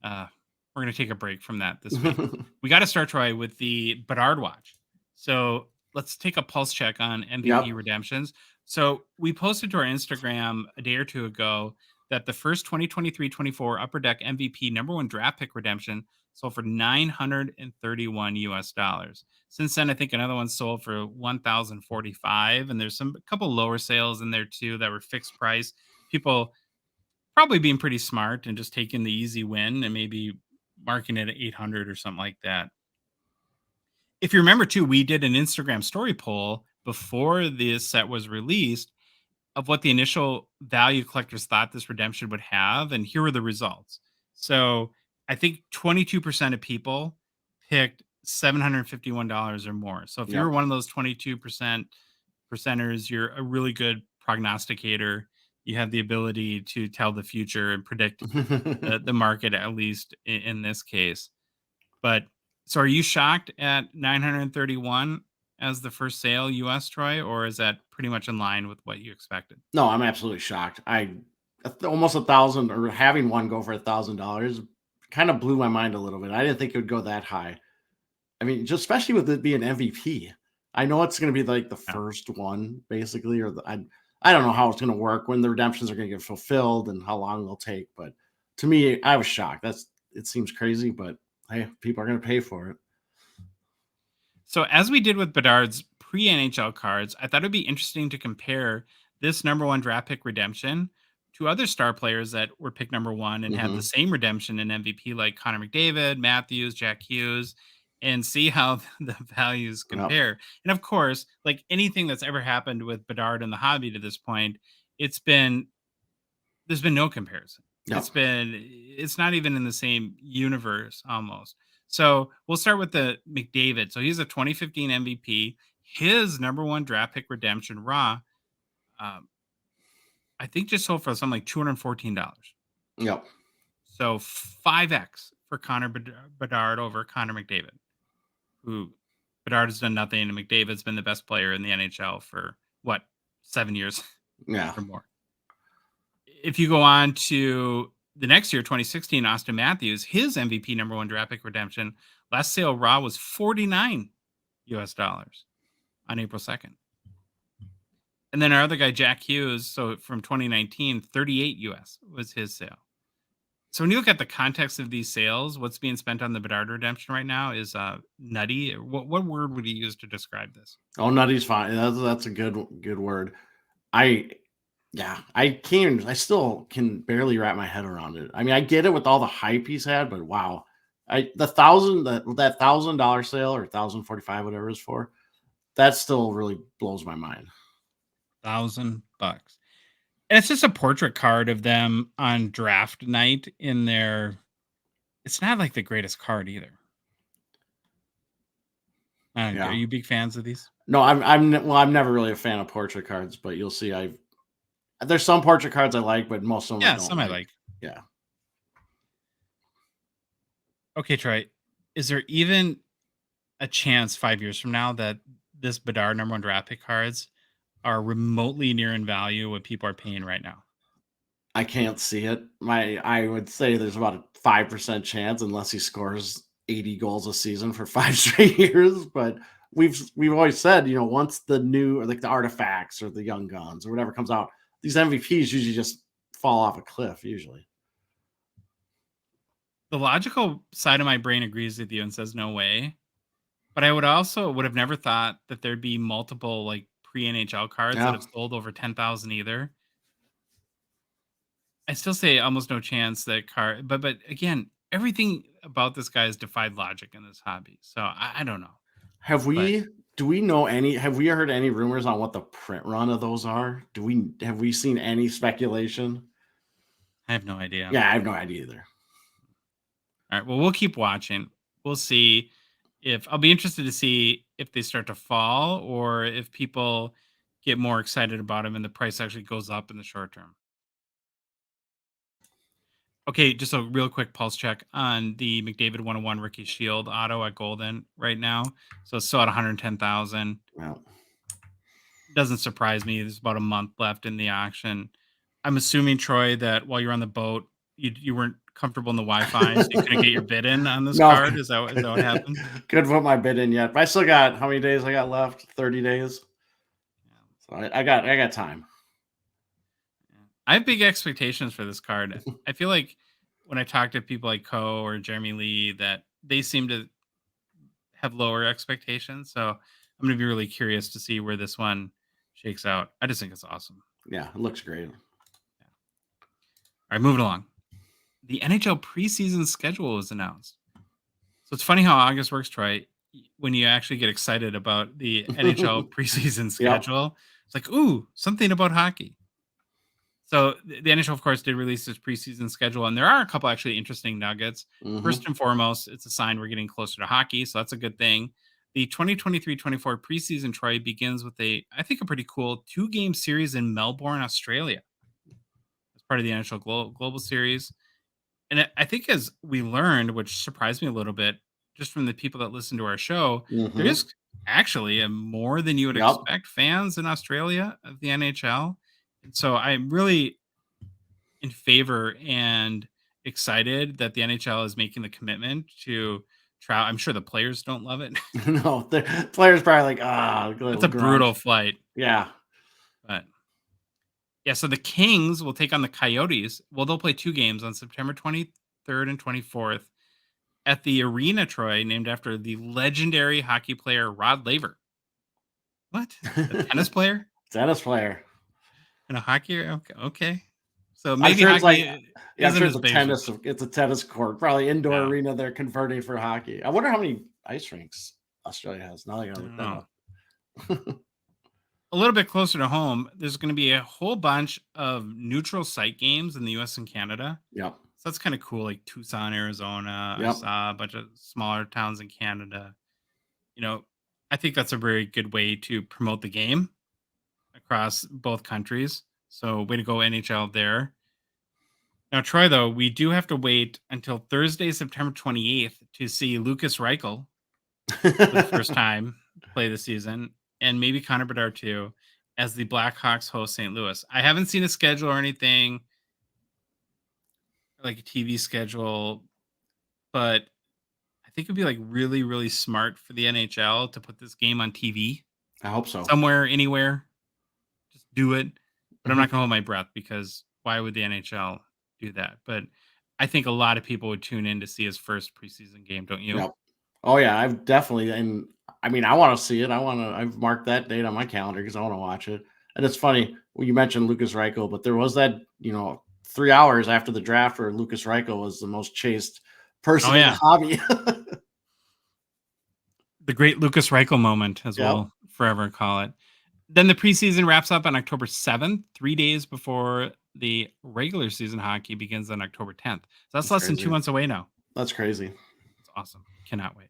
We're going to take a break from that this week. We got to start, Troy, with the Bedard watch. So let's take a pulse check on MVP redemptions. So we posted to our Instagram a day or two ago that the first 2023-24 Upper Deck MVP #1 draft pick redemption sold for $931 US. Since then, I think another one sold for $1,045, and there's a couple lower sales in there too that were fixed price. People probably being pretty smart and just taking the easy win and maybe marking it at 800 or something like that. If you remember too, we did an Instagram story poll before this set was released of what the initial value collectors thought this redemption would have, and here were the results. So I think 22% of people picked $751 or more. So if you're one of those 22%ers, you're a really good prognosticator. You have the ability to tell the future and predict the market, at least in this case. But so are you shocked at 931 as the first sale US, Troy, or is that pretty much in line with what you expected? No, I'm absolutely shocked. Almost 1,000, or having one go for $1,000 kind of blew my mind a little bit. I didn't think it would go that high. I mean, just especially with it being MVP. I know it's going to be like the first one, basically, or I don't know how it's going to work, when the redemptions are going to get fulfilled and how long they'll take. But to me, I was shocked. It seems crazy, but hey, people are going to pay for it. So as we did with Bedard's pre-NHL cards, I thought it'd be interesting to compare this number one draft pick redemption to other star players that were picked number one and had the same redemption in MVP, like Connor McDavid, Matthews, Jack Hughes, and see how the values compare. And of course, like anything that's ever happened with Bedard in the hobby to this point, it's been there's been no comparison. It's not even in the same universe almost. So we'll start with the McDavid. So he's a 2015 MVP. His number one draft pick redemption raw, um, I think just sold for something like $214. Yep. So 5x for Connor Bedard over Connor McDavid, who Bedard has done nothing, and McDavid's been the best player in the NHL for what, 7 years or more. If you go on to the next year, 2016, Austin Matthews, his MVP number one draft pick redemption, last sale raw was $49 on April 2nd. And then our other guy, Jack Hughes, so from 2019, 38 US was his sale. So when you look at the context of these sales, what's being spent on the Bedard redemption right now is nutty. What word would you use to describe this? Oh, nutty's fine. That's a good word. I still can barely wrap my head around it. I mean, I get it with all the hype he's had, but wow. That $1,000 sale or $1,045, whatever it's for, that still really blows my mind. $1,000. And it's just a portrait card of them on draft night in their. It's not like the greatest card either. Are you big fans of these? No, I'm never really a fan of portrait cards, but you'll see there's some portrait cards I like, but most of them I don't I like. Yeah. Okay, Troy. Is there even a chance 5 years from now that this Bedard number one draft pick cards are remotely near in value what people are paying right now? I can't see it. I would say there's about a 5% chance unless he scores 80 goals a season for 5 straight years. But we've always said, once the new or like the artifacts or the young guns or whatever comes out, these MVPs usually just fall off a cliff usually. The logical side of my brain agrees with you and says no way. But I would have never thought that there'd be multiple like pre-NHL cards that have sold over 10,000 either. I still say almost no chance that card, but again, everything about this guy has defied logic in this hobby. So I don't know. Have we heard any rumors on what the print run of those are? Have we seen any speculation? I have no idea. Yeah, I have no idea either. All right. Well, we'll keep watching. We'll see I'll be interested to see if they start to fall or if people get more excited about them and the price actually goes up in the short term. Okay, just a real quick pulse check on the McDavid 101 Rookie Shield auto at Golden right now. So it's still at 110,000. Wow. Doesn't surprise me. There's about a month left in the auction. I'm assuming, Troy, that while you're on the boat, you weren't comfortable in the Wi-Fi, so you couldn't get your bid in on this card. Is that what happened? Couldn't put my bid in yet. But I still got how many days I got left? 30 days. So I got time. I have big expectations for this card. I feel like when I talk to people like Ko or Jeremy Lee, that they seem to have lower expectations. So I'm going to be really curious to see where this one shakes out. I just think it's awesome. Yeah, it looks great. Yeah. All right, moving along. The NHL preseason schedule was announced. So it's funny how August works, Troy. When you actually get excited about the NHL preseason schedule, it's like, ooh, something about hockey. So the NHL, of course, did release its preseason schedule, and there are a couple actually interesting nuggets. First and foremost, it's a sign we're getting closer to hockey, so that's a good thing. The 2023-24 preseason, Troy, begins with I think, a pretty cool 2-game series in Melbourne, Australia. As part of the NHL Global Series. And I think as we learned, which surprised me a little bit, just from the people that listen to our show, there is actually a more than you would expect fans in Australia of the NHL. And so I'm really in favor and excited that the NHL is making the commitment to try. I'm sure the players don't love it. No, the players probably like, it's a brutal flight. Yeah. But yeah, so the Kings will take on the Coyotes. Well, they'll play 2 games on September 23rd and 24th. at the arena, Troy, named after the legendary hockey player Rod Laver. What? A tennis player? Tennis player. And a hockey? Okay. So I'm maybe sure it's like, hockey yeah, I'm isn't sure as it's a big as you tennis. think. It's a tennis court, probably indoor Yeah. arena. They're converting for hockey. I wonder how many ice rinks Australia has. Now I gotta I look don't that know. up. A little bit closer to home, there's going to be a whole bunch of neutral site games in the US and Canada. Yep. So that's kind of cool, like Tucson, Arizona. I Yep. saw a bunch of smaller towns in Canada. You know, I think that's a very good way to promote the game across both countries. So, way to go, NHL there. Now, Troy, though, we do have to wait until Thursday, September 28th to see Lucas Reichel for the first time play the season, and maybe Connor Bedard too, as the Blackhawks host St. Louis. I haven't seen a schedule or anything like a TV schedule, but I think it'd be like really, really smart for the NHL to put this game on TV I hope so. somewhere, anywhere. Just do it. But I'm Mhm. not going to hold my breath because why would the NHL do that? But I think a lot of people would tune in to see his first preseason game, don't you? Yep. Oh yeah, I've definitely, and I mean, I want to see it. I've marked that date on my calendar because I want to watch it. And it's funny when you mentioned Lucas Reichel, but there was that 3 hours after the draft where Lucas Reichel was the most chased Oh, person in the yeah. hobby. The great Lucas Reichel moment, as Yep. we'll forever call it. Then the preseason wraps up on October 7th, 3 days before the regular season hockey begins on October 10th. So that's That's less than 2 crazy. months away now. That's crazy. It's awesome. Cannot wait.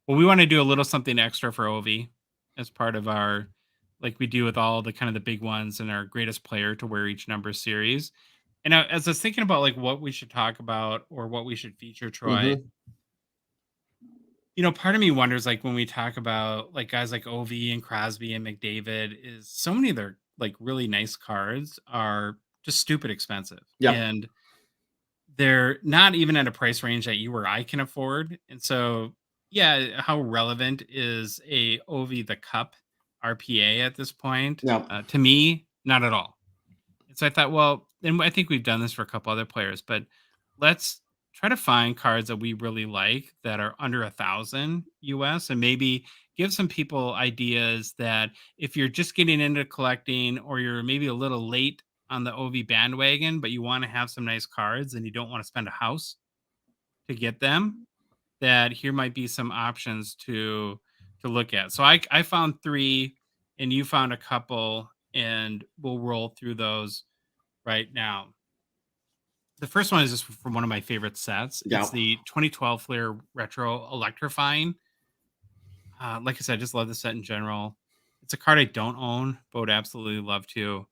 Well, we want to do a little something extra for Ovi as part of our, like we do with all the kind of the big ones and our greatest player to wear each number series. And as I was thinking about like what we should talk about or what we should feature, Troy, Hmm. part of me wonders, like, when we talk about, like, guys like Ovi and Crosby and McDavid is so many of their, like, really nice cards are just stupid expensive, Yep. and they're not even at a price range that you or I can afford, and so, yeah, how relevant is a Ovi the Cup RPA at this point? Yep. To me, not at all. And so I thought, well, and I think we've done this for a couple other players, but let's try to find cards that we really like that are under 1,000 US, and maybe give some people ideas that if you're just getting into collecting or you're maybe a little late on the OV bandwagon, but you want to have some nice cards and you don't want to spend a house to get them, that here might be some options to look at. So I found three and you found a couple, and we'll roll through those right now. The first one is just from one of my favorite sets. It's Yep. the 2012 Flair Retro Electrifying. Like I said, I just love the set in general. It's a card I don't own, but would absolutely love to.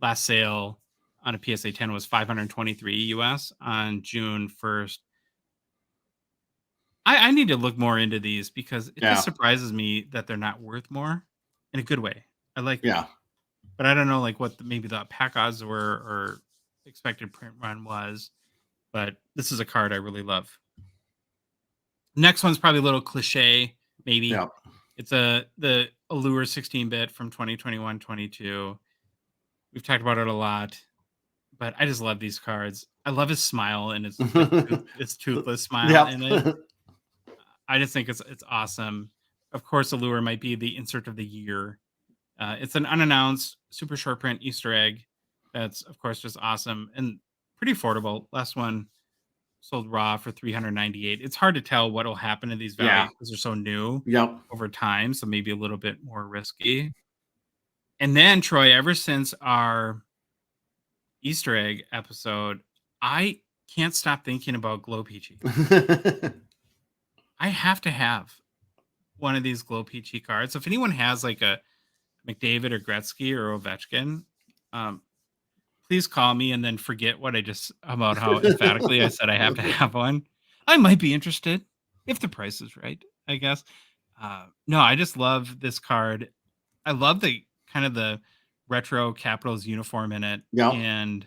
Last sale on a PSA 10 was 523 US on June 1st. I need to look more into these because it just Yeah. surprises me that they're not worth more in a good way. I like them, Yeah. but I don't know like what maybe the pack odds were or expected print run was. But this is a card I really love. Next one's probably a little cliche, maybe. Yep. It's the Allure 16-bit from 2021-22. We've talked about it a lot, but I just love these cards. I love his smile and his like his toothless smile in it. Yep. I just think it's awesome. Of course, Allure might be the insert of the year. It's an unannounced super short print Easter egg. That's of course just awesome and pretty affordable. Last one sold raw for 398. It's hard to tell what will happen to these Yeah. values because they're so new Yep. over time, so maybe a little bit more risky. And then Troy, ever since our Easter egg episode, I can't stop thinking about Glow Peachy. I have to have one of these Glow Peachy cards. So if anyone has like a McDavid or Gretzky or Ovechkin, um, please call me and then forget what I just about how emphatically I said I have to have one. I might be interested if the price is right, I guess. No, I just love this card. I love the kind of the retro Capitals uniform in it, Yep. and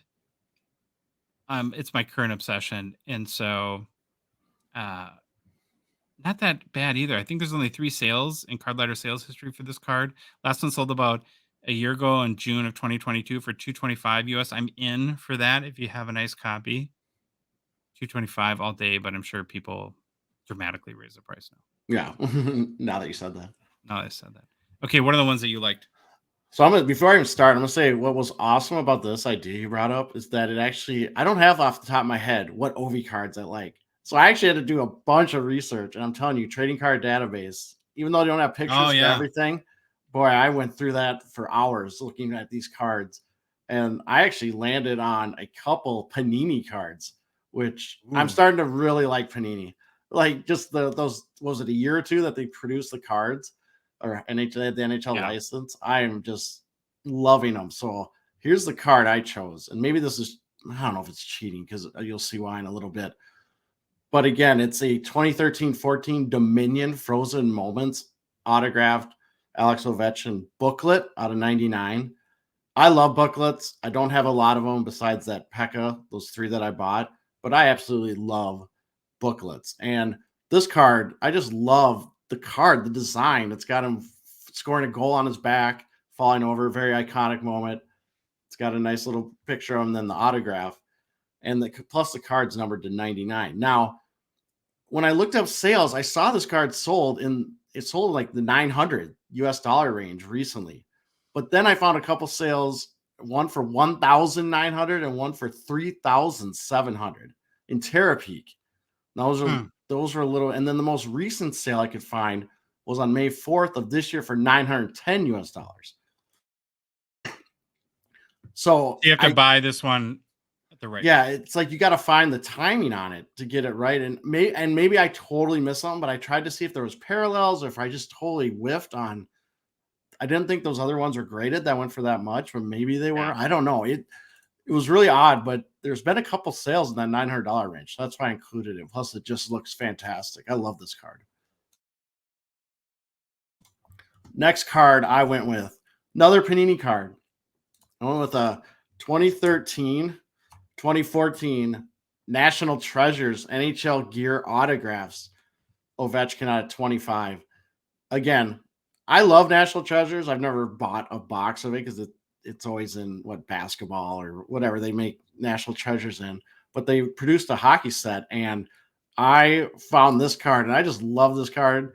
it's my current obsession. And so, uh, not that bad either. I think there's only 3 sales in Card Ladder sales history for this card. Last one sold about a year ago in June of 2022 for 225 US. I'm in for that if you have a nice copy. $225 all day, but I'm sure people dramatically raise the price now. Yeah. Now that you said that. Now that I said that. Okay, what are the ones that you liked? So before I even start, I'm gonna say what was awesome about this idea you brought up is that it actually I don't have off the top of my head what OV cards I like. So I actually had to do a bunch of research, and I'm telling you, trading card database, even though they don't have pictures for everything, boy, I went through that for hours looking at these cards. And I actually landed on a couple Panini cards, which I'm starting to really like Panini. Like just those was it a year or two that they produced the cards or the NHL license. I am just loving them. So here's the card I chose. And maybe this is, I don't know if it's cheating because you'll see why in a little bit. But again, it's a 2013-14 Dominion Frozen Moments autographed Alex Ovechkin booklet out of 99. I love booklets. I don't have a lot of them besides that Pekka, those 3 that I bought, but I absolutely love booklets. And this card, I just love the card, the design. It's got him scoring a goal on his back, falling over, very iconic moment. It's got a nice little picture of him, then the autograph, and plus the card's numbered to 99. Now, when I looked up sales, I saw this card sold like the $900 range recently. But then I found a couple sales, one for $1,900 and one for $3,700 in Terapeak. Those were a little, and then the most recent sale I could find was on May 4th of this year for $910. So you have to buy this one at the right. Yeah, it's like you got to find the timing on it to get it right. And maybe I totally missed something, but I tried to see if there was parallels or if I just totally whiffed on. I didn't think those other ones were graded that went for that much, but maybe they were. Yeah. I don't know. It was really odd, but there's been a couple sales in that $900 range. So that's why I included it. Plus, it just looks fantastic. I love this card. Next card I went with another Panini card. I went with a 2013-2014 National Treasures NHL Gear Autographs Ovechkin out of 25. Again, I love National Treasures. I've never bought a box of it because it's always in basketball or whatever they make National Treasures in. But they produced a hockey set, and I found this card, and I just love this card.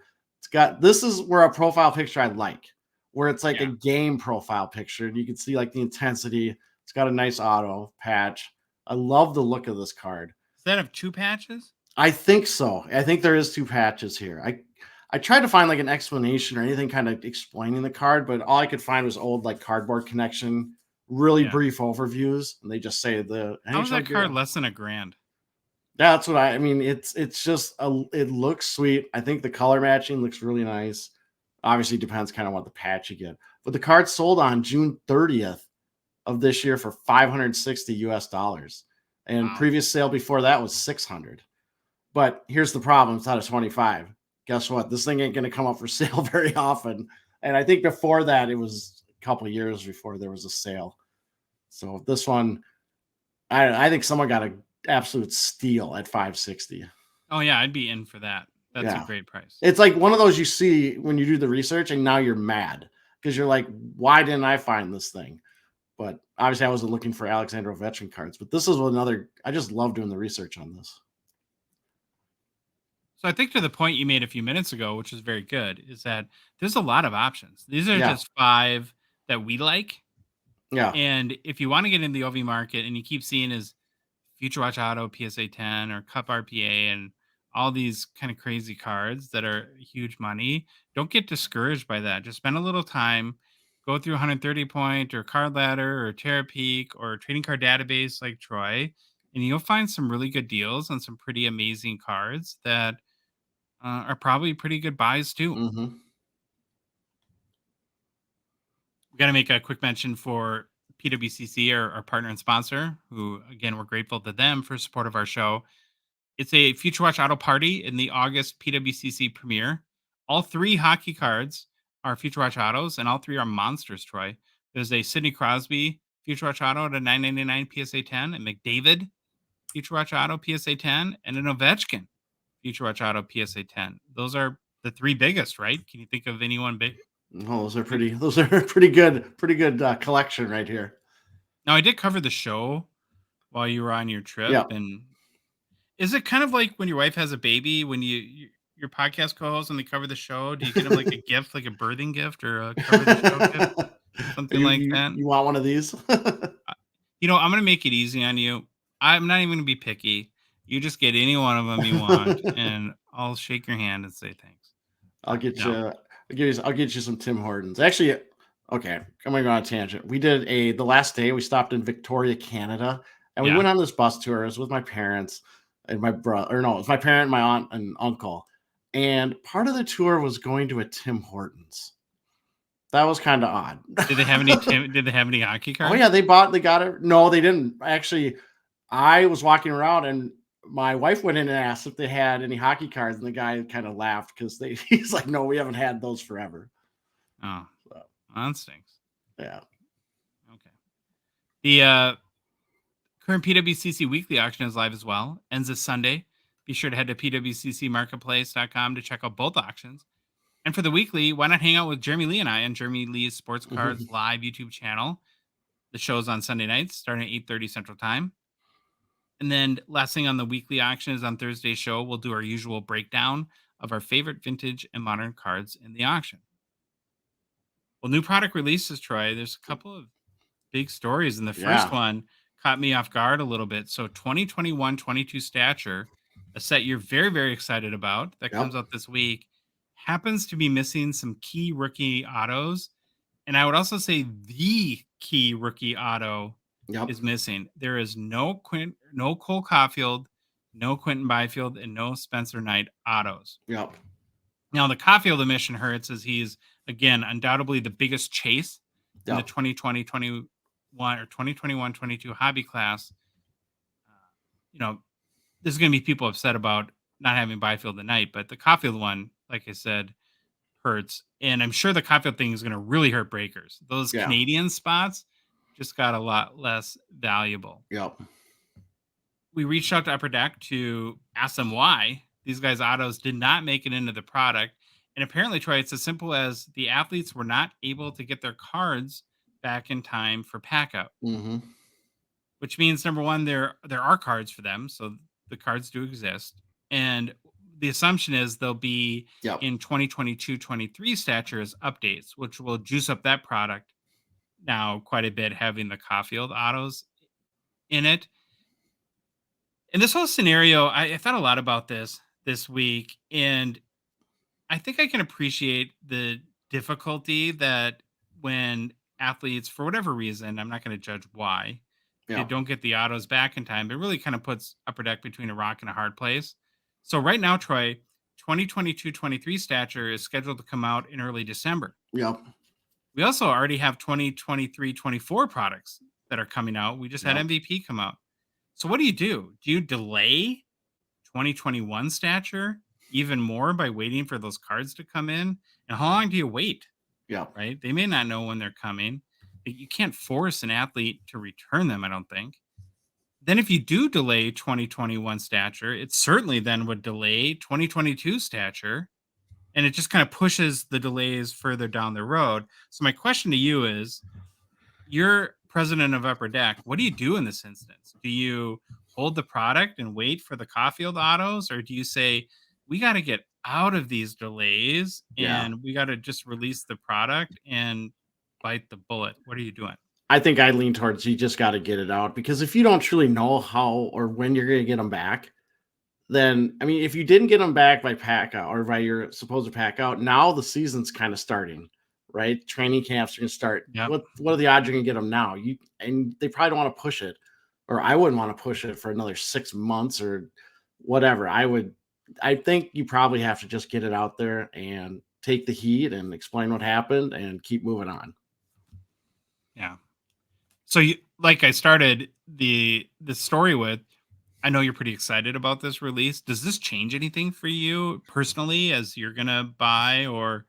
This is where a profile picture I like, where it's like a game profile picture, and you can see like the intensity. It's got a nice auto patch. I love the look of this card. Does that have 2 patches? I think so. I think there is 2 patches here. I tried to find like an explanation or anything kind of explaining the card, but all I could find was old like Cardboard Connection, really brief overviews, and they just say the. How is that card less than $1,000? Yeah, that's what I mean. It's just it looks sweet. I think the color matching looks really nice. Obviously, depends kind of what the patch you get, but the card sold on June 30th of this year for $560, and previous sale before that was $600. But here's the problem: it's out of 25. Guess what? This thing ain't going to come up for sale very often. And I think before that, it was a couple of years before there was a sale. So this one, I think someone got an absolute steal at $560. Oh yeah, I'd be in for that. That's a great price. It's like one of those you see when you do the research and now you're mad because you're like, why didn't I find this thing? But obviously I wasn't looking for Alexander Ovechkin cards, but this is I just love doing the research on this. So I think to the point you made a few minutes ago, which is very good, is that there's a lot of options. These are just 5 that we like. Yeah. And if you want to get in the OV market and you keep seeing his Future Watch Auto, PSA 10 or Cup RPA and all these kind of crazy cards that are huge money, don't get discouraged by that. Just spend a little time, go through 130 Point or Card Ladder or Terapeak or Trading Card Database like Troy, and you'll find some really good deals on some pretty amazing cards that are probably pretty good buys too. Mm-hmm. We got to make a quick mention for PWCC, our partner and sponsor, who, again, we're grateful to them for support of our show. It's a Future Watch Auto Party in the August PWCC premiere. All 3 hockey cards are Future Watch Autos, and all 3 are monsters, Troy. There's a Sidney Crosby Future Watch Auto at a $9.99 PSA 10, a McDavid Future Watch Auto PSA 10, and an Ovechkin Future Watch Auto PSA 10. Those are the 3 biggest, right? Can you think of anyone big? Oh, those are pretty good collection right here. Now, I did cover the show while you were on your trip, and Is it kind of like when your wife has a baby, when your podcast co-host and they cover the show? Do you get them like a gift, like a birthing gift or a cover the show gift, something like that? You want one of these? I'm gonna make it easy on you. I'm not even gonna be picky. You just get any one of them you want, and I'll shake your hand and say thanks. I'll get No. you. I'll get you some Tim Hortons. Actually, okay, I'm gonna go on a tangent. We did the last day. We stopped in Victoria, Canada, and we went on this bus tour. It was with my parents and my brother. Or no, it was my parent, my aunt, and uncle. And part of the tour was going to a Tim Hortons. That was kind of odd. Did they have any hockey cards? Oh yeah, they got it. No, they didn't. Actually, I was walking around and my wife went in and asked if they had any hockey cards, and the guy kind of laughed because he's like, "No, we haven't had those forever." Oh, so. That stinks. Yeah. Okay. The current PWCC weekly auction is live as well. Ends this Sunday. Be sure to head to pwccmarketplace.com to check out both auctions. And for the weekly, why not hang out with Jeremy Lee and I on Jeremy Lee's Sports Cards Live YouTube channel? The show's on Sunday nights, starting at 8:30 Central Time. And then last thing on the weekly auction is on Thursday's show, we'll do our usual breakdown of our favorite vintage and modern cards in the auction. Well, new product releases, Troy. There's a couple of big stories. And the first one caught me off guard a little bit. So 2021-22 Stature, a set you're very, very excited about that comes out this week, happens to be missing some key rookie autos. And I would also say the key rookie auto is missing. There is no Cole Caulfield, no Quentin Byfield, and no Spencer Knight autos. Yep. Now, the Caulfield omission hurts as he's, again, undoubtedly the biggest chase in the 2020-21 or 2021-22 hobby class. There's going to be people upset about not having Byfield and Knight, but the Caulfield one, like I said, hurts. And I'm sure the Caulfield thing is going to really hurt breakers. Those Canadian spots just got a lot less valuable. Yep. We reached out to Upper Deck to ask them why these guys' autos did not make it into the product. And apparently, Troy, it's as simple as the athletes were not able to get their cards back in time for pack out. Which means, number one, there are cards for them. So the cards do exist. And the assumption is they'll be in 2022-23 Stature as updates, which will juice up that product now quite a bit, having the Caulfield autos in it. In this whole scenario, I thought a lot about this week, and I think I can appreciate the difficulty that when athletes, for whatever reason, I'm not going to judge why, they don't get the autos back in time. It really kind of puts Upper Deck between a rock and a hard place. So right now, Troy, 2022-23 Stature is scheduled to come out in early December. Yep. We also already have 2023-24 products that are coming out. We just had MVP come out. So what do? Do you delay 2021 Stature even more by waiting for those cards to come in? And how long do you wait? Yeah. Right? They may not know when they're coming. You can't force an athlete to return them, I don't think. Then if you do delay 2021 Stature, it certainly then would delay 2022 Stature. And it just kind of pushes the delays further down the road. So my question to you is, you're president of Upper Deck. What do you do in this instance? Do you hold the product and wait for the Caulfield autos? Or do you say, we got to get out of these delays and we got to just release the product and bite the bullet? What are you doing? I think I lean towards you just got to get it out, because if you don't truly know how or when you're going to get them back, then, I mean, if you didn't get them back by pack out or by your supposed pack out, now the season's kind of starting, right? Training camps are going to start. What are the odds you're going to get them now? And they probably don't want to push it, or I wouldn't want to push it for another 6 months or whatever. I think you probably have to just get it out there and take the heat and explain what happened and keep moving on. Yeah. So like I started the story with, I know you're pretty excited about this release. Does this change anything for you personally as you're going to buy, or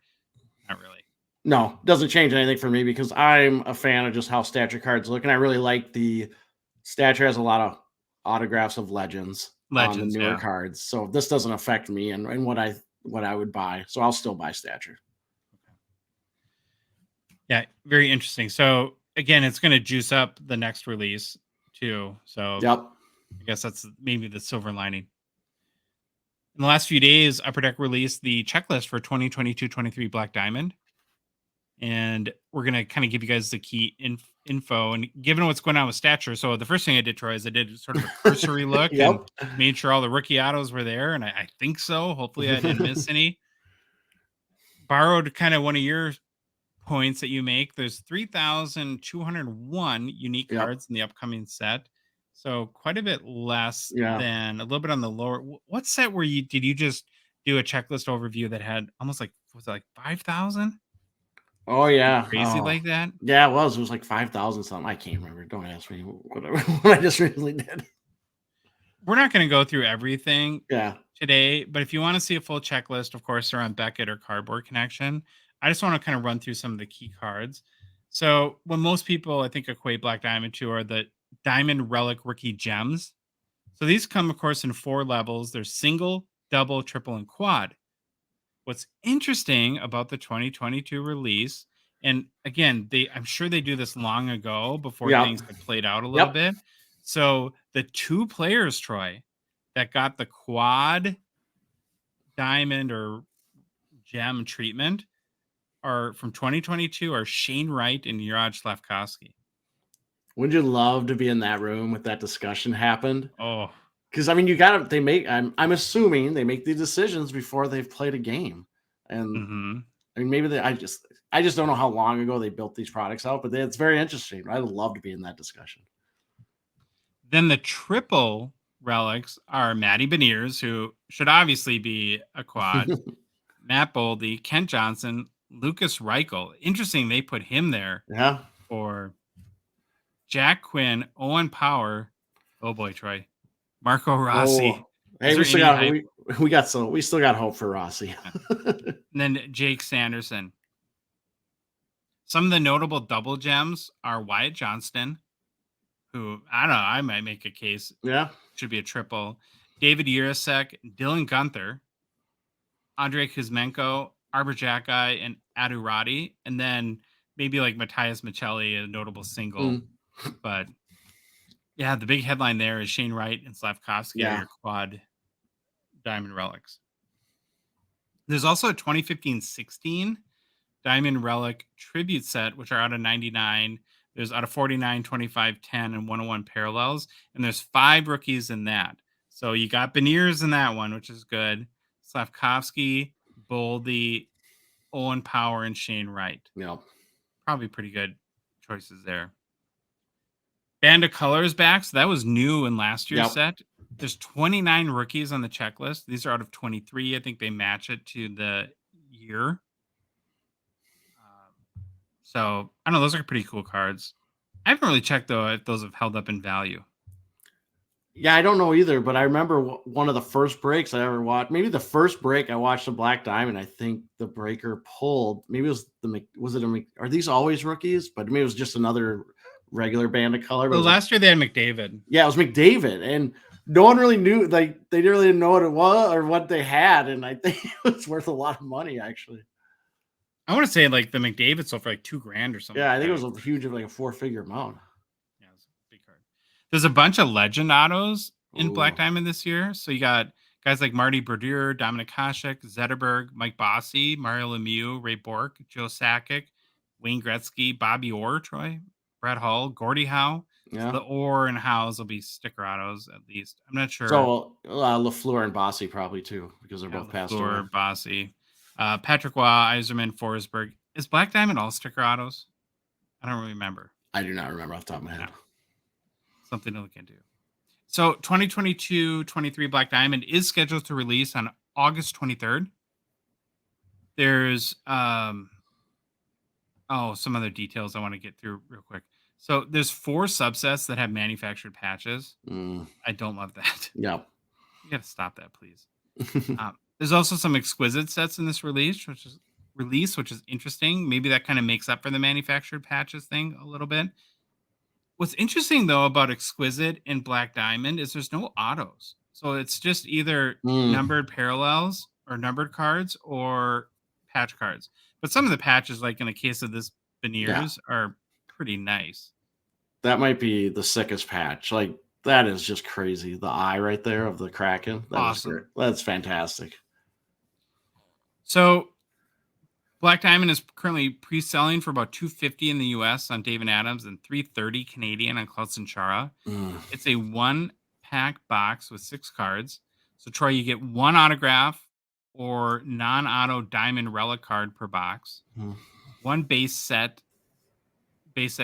not really? No, it doesn't change anything for me because I'm a fan of just how Stature cards look. And I really like the Stature has a lot of autographs of legends on the newer cards. So this doesn't affect me and what I would buy. So I'll still buy Stature. Yeah, very interesting. So again, it's going to juice up the next release too. So I guess that's maybe the silver lining. In the last few days, Upper Deck released the checklist for 2022-23 Black Diamond. And we're going to kind of give you guys the key info. And given what's going on with Stature, so the first thing I did, Troy, is I did sort of a cursory look and made sure all the rookie autos were there. And I think so. Hopefully I didn't miss any. Borrowed kind of one of your points that you make. There's 3,201 unique cards in the upcoming set. So quite a bit less than a little bit on the lower. What set did you just do a checklist overview that had almost like, was it like 5,000? Oh yeah, crazy like that. Yeah, it was like 5,000 something. I can't remember. Don't ask me. Whatever. What I just recently did. We're not going to go through everything today, but if you want to see a full checklist, of course, they're on Beckett or Cardboard Connection. I just want to kind of run through some of the key cards. So when most people, I think, equate Black Diamond to are the Diamond Relic Rookie Gems. So these come, of course, in 4 levels. There's single, double, triple, and quad. What's interesting about the 2022 release, and again, I'm sure they do this long ago before things had played out a little bit. So the 2 players, Troy, that got the quad diamond or gem treatment are from 2022 are Shane Wright and Juraj Slavkovsky. Wouldn't you love to be in that room with that discussion happened? Oh, because I mean, I'm assuming they make the decisions before they've played a game, and I mean, maybe I just don't know how long ago they built these products out, but it's very interesting. I'd love to be in that discussion. Then the triple relics are Matty Beniers, who should obviously be a quad, Matt Boldy, Kent Johnson, Lucas Reichel. Interesting, they put him there. For Jack Quinn, Owen Power. Oh boy, Troy. Marco Rossi. Oh, hey, we still got hope for Rossi. And then Jake Sanderson. Some of the notable double gems are Wyatt Johnston, who I don't know, I might make a case. Should be a triple. David Jirasek, Dylan Gunther, Andrei Kuzmenko, Arbor Jacki, and Adu Roddy. And then maybe like Matthias Michelli, a notable single. But yeah, the big headline there is Shane Wright and Slavkovsky are your quad diamond relics. There's also a 2015-16 diamond relic tribute set, which are out of 99. There's out of 49, 25, 10, and 101 parallels. And there's 5 rookies in that. So you got Beniers in that one, which is good. Slavkovsky, Boldy, Owen Power, and Shane Wright. Probably pretty good choices there. Band of Colors back. So that was new in last year's set. There's 29 rookies on the checklist. These are out of 23. I think they match it to the year. So I don't know. Those are pretty cool cards. I haven't really checked though if those have held up in value. Yeah, I don't know either, but I remember one of the first breaks I ever watched. Maybe the first break I watched the Black Diamond. I think the breaker pulled. Maybe it was are these always rookies? But maybe it was just another regular band of color. Well, last year they had McDavid. Yeah, it was McDavid, and no one really knew. Like they didn't really know what it was or what they had, and I think it was worth a lot of money actually. I want to say like the McDavid sold for like $2,000 or something. Yeah, I think it was a huge, like a 4-figure amount. Yeah, it was a big card. There's a bunch of legend autos in Black Diamond this year. So you got guys like Marty Brodeur, Dominic Hasek, Zetterberg, Mike Bossy, Mario Lemieux, Ray Bourque, Joe Sakic, Wayne Gretzky, Bobby Orr, Troy, Brett Hull, Gordie Howe. Yeah. So the Orr and Howes will be sticker autos at least. I'm not sure. So Lafleur and Bossy probably too, because they're both passed away. Lafleur, Bossy. Patrick Waugh, Yzerman, Forsberg. Is Black Diamond all sticker autos? I don't remember. I do not remember off the top of my head. No. Something to look into. So 2022-23 Black Diamond is scheduled to release on August 23rd. There's some other details I want to get through real quick. So there's 4 subsets that have manufactured patches. I don't love that. Yeah. You got to stop that, please. There's also some exquisite sets in this release, which is interesting. Maybe that kind of makes up for the manufactured patches thing a little bit. What's interesting though about exquisite and Black Diamond is there's no autos. So it's just either numbered parallels or numbered cards or patch cards. But some of the patches, like in the case of this Beniers, are pretty nice. That might be the sickest patch. Like That is just crazy. The eye right there of the Kraken. Awesome. That's fantastic. So Black Diamond is currently pre-selling for about $250 in the US on Dave & Adams and $330 Canadian on Klaus & Chara. It's a 1-pack box with 6 cards. So Troy, you get 1 autograph or non-auto diamond relic card per box, 1 base set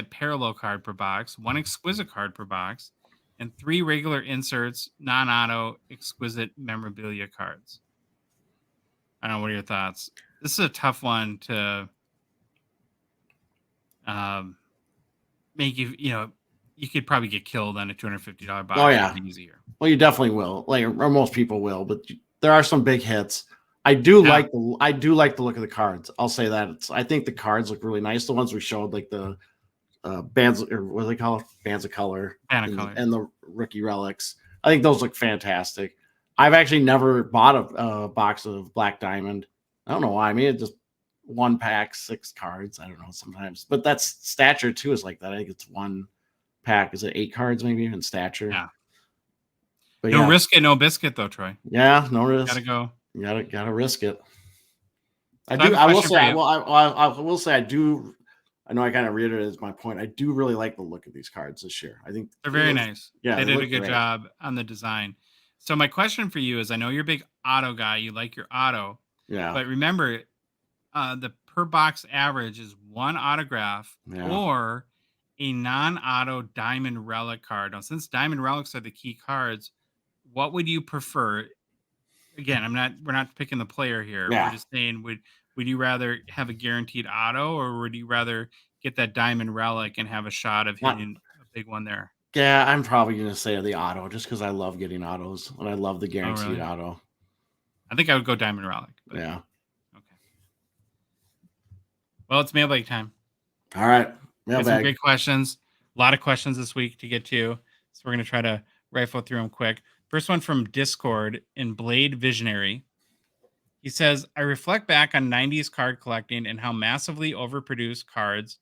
parallel card per box, 1 exquisite card per box, and 3 regular inserts non-auto exquisite memorabilia cards. I don't know, what are your thoughts? This is a tough one to make you could probably get killed on a $250 box. Oh yeah, easier. Well, you definitely will, or most people will, but there are some big hits. I do like the look of the cards. I'll say that. I think the cards look really nice. The ones we showed, like the bands, or what do they call it? Bands of color, and the rookie relics. I think those look fantastic. I've actually never bought a box of Black Diamond. I don't know why. I mean, it just 1 pack, 6 cards. I don't know sometimes, but that's Stature too. Is like that. I think it's 1 pack. Is it 8 cards maybe in Stature? Yeah. But no risk it, no biscuit though, Troy. Yeah, no risk. Gotta go. You gotta risk it. I will say I do. I know I kind of reiterated my point. I do really like the look of these cards this year. I think they're very nice. Yeah, they did a good job on the design. So my question for you is, I know you're a big auto guy. You like your auto. Yeah. But remember, the per box average is 1 autograph or a non-auto diamond relic card. Now, since diamond relics are the key cards, what would you prefer? Again, we're not picking the player here. Yeah. We're just saying, would you rather have a guaranteed auto, or would you rather get that diamond relic and have a shot of hitting a big one there? Yeah, I'm probably going to say the auto, just because I love getting autos and I love the guaranteed auto. I think I would go diamond relic. But... Yeah. Okay. Well, it's mailbag time. All right. Mailbag. Some great questions. A lot of questions this week to get to. So we're going to try to rifle through them quick. First one from Discord in Blade Visionary. He says, I reflect back on 90s card collecting and how massively overproduced cards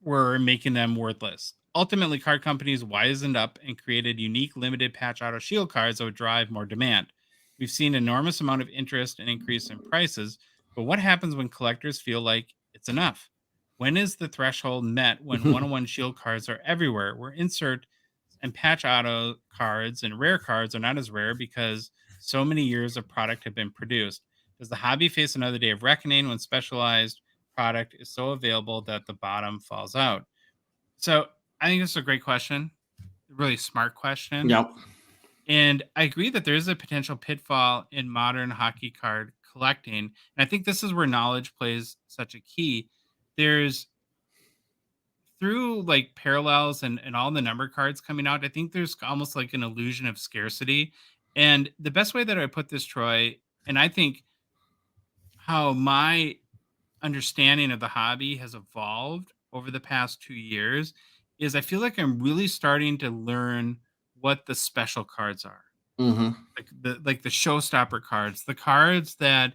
were, making them worthless. Ultimately, card companies wisened up and created unique limited patch auto shield cards that would drive more demand. We've seen an enormous amount of interest and increase in prices, but what happens when collectors feel like it's enough? When is the threshold met when 101 shield cards are everywhere, where insert and patch auto cards and rare cards are not as rare because so many years of product have been produced? Does the hobby face another day of reckoning when specialized product is so available that the bottom falls out? So I think this is a great question, a really smart question. Yep. And I agree that there is a potential pitfall in modern hockey card collecting. And I think this is where knowledge plays such a key. There's, through like parallels and all the number cards coming out, I think there's almost like an illusion of scarcity. And the best way that I put this, Troy, and I think how my understanding of the hobby has evolved over the past 2 years, is I feel like I'm really starting to learn what the special cards are. Like the showstopper cards, the cards that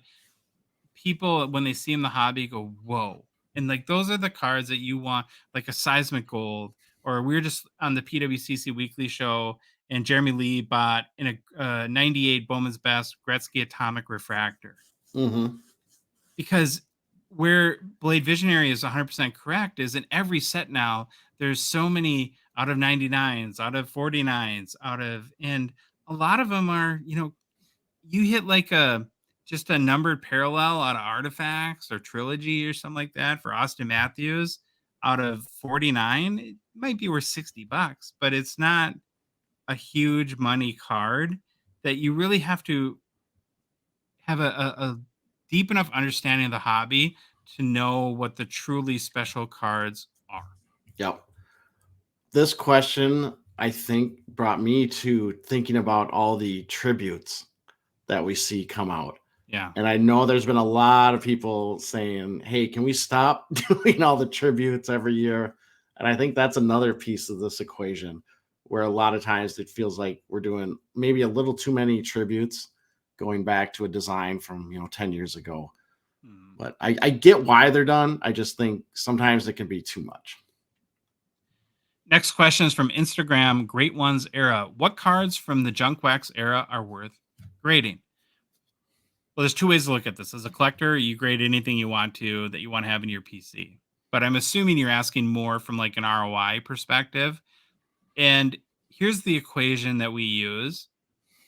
people, when they see in the hobby, go, whoa. And like, those are the cards that you want, like a Seismic Gold, or we were just on the PWCC Weekly show, and Jeremy Lee bought in a 98 Bowman's Best Gretzky Atomic Refractor. Because where Blade Visionary is 100% correct is in every set now, there's so many out of 99s, out of 49s, and a lot of them are, you hit like just a numbered parallel out of Artifacts or Trilogy or something like that for Austin Matthews out of 49. It might be worth $60, but it's not a huge money card that you really have to have a deep enough understanding of the hobby to know what the truly special cards are. Yep. This question, I think, brought me to thinking about all the tributes that we see come out. Yeah. And I know there's been a lot of people saying, hey, can we stop doing all the tributes every year? And I think that's another piece of this equation, where a lot of times it feels like we're doing maybe a little too many tributes, going back to a design from 10 years ago. But I get why they're done. I just think sometimes it can be too much. Next question is from Instagram, Great Ones Era. What cards from the Junk Wax era are worth grading? Well, there's two ways to look at this. As a collector, you grade anything you want to that you want to have in your PC. But I'm assuming you're asking more from like an ROI perspective. And here's the equation that we use.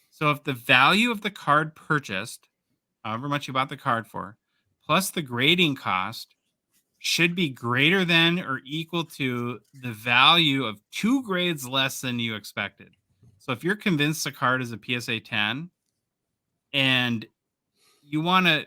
So if the value of the card purchased, however much you bought the card for, plus the grading cost should be greater than or equal to the value of 2 grades less than you expected. So if you're convinced the card is a PSA 10 and you want to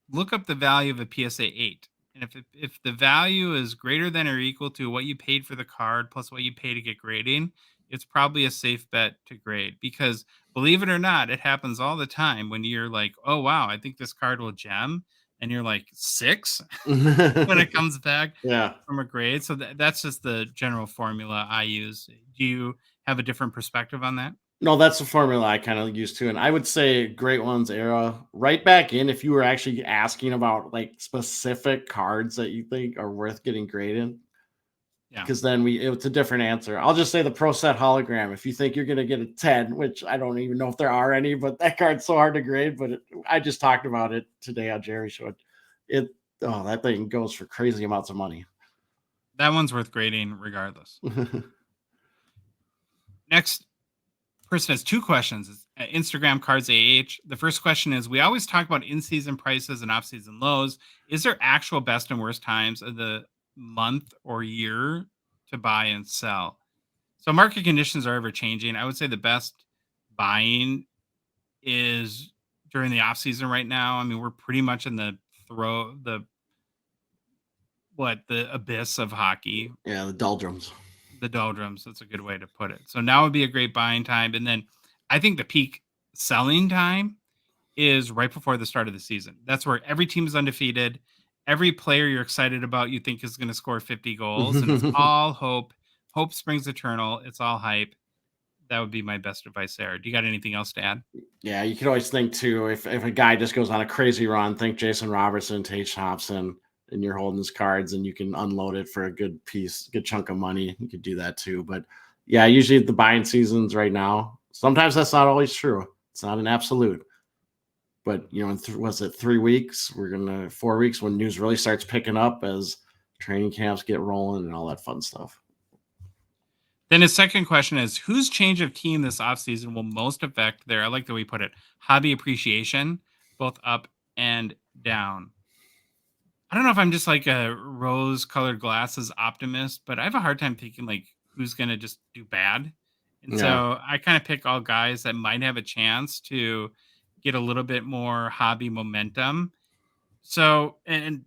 look up the value of a PSA 8, and if the value is greater than or equal to what you paid for the card plus what you pay to get grading, it's probably a safe bet to grade, because believe it or not, it happens all the time when you're like, oh wow, I think this card will gem, and you're like 6 when it comes back Yeah. from a grade. So that's just the general formula I use. Do you have a different perspective on that? No, that's the formula I kind of use too. And I would say Great Ones era right back in if you were actually asking about like specific cards that you think are worth getting graded. Yeah. Because then it's a different answer. I'll just say the Pro Set hologram. If you think you're going to get a 10, which I don't even know if there are any, but that card's so hard to grade. But I just talked about it today on Jerry's show. That thing goes for crazy amounts of money. That one's worth grading regardless. Next person has 2 questions. It's Instagram Cards AH. The first question is, we always talk about in-season prices and off-season lows. Is there actual best and worst times of the month or year to buy and sell? So market conditions are ever changing. I would say the best buying is during the off-season right now. I mean, we're pretty much in the abyss of hockey. Yeah, the doldrums. The doldrums. That's a good way to put it. So now would be a great buying time. And then I think the peak selling time is right before the start of the season. That's where every team is undefeated. Every player you're excited about, you think is going to score 50 goals. And it's all hope. Hope springs eternal. It's all hype. That would be my best advice there. Do you got anything else to add? Yeah, you could always think too, if a guy just goes on a crazy run, think Jason Robertson, Tage Thompson, and you're holding his cards and you can unload it for a good chunk of money. You could do that too. But yeah, usually the buying seasons right now, sometimes that's not always true. It's not an absolute. But, in 3 weeks? 4 weeks when news really starts picking up as training camps get rolling and all that fun stuff. Then his second question is, whose change of team this offseason will most affect I like the way you put it, hobby appreciation, both up and down? I don't know if I'm just like a rose-colored glasses optimist, but I have a hard time thinking like who's going to just do bad. And so I kind of pick all guys that might have a chance to get a little bit more hobby momentum. So, and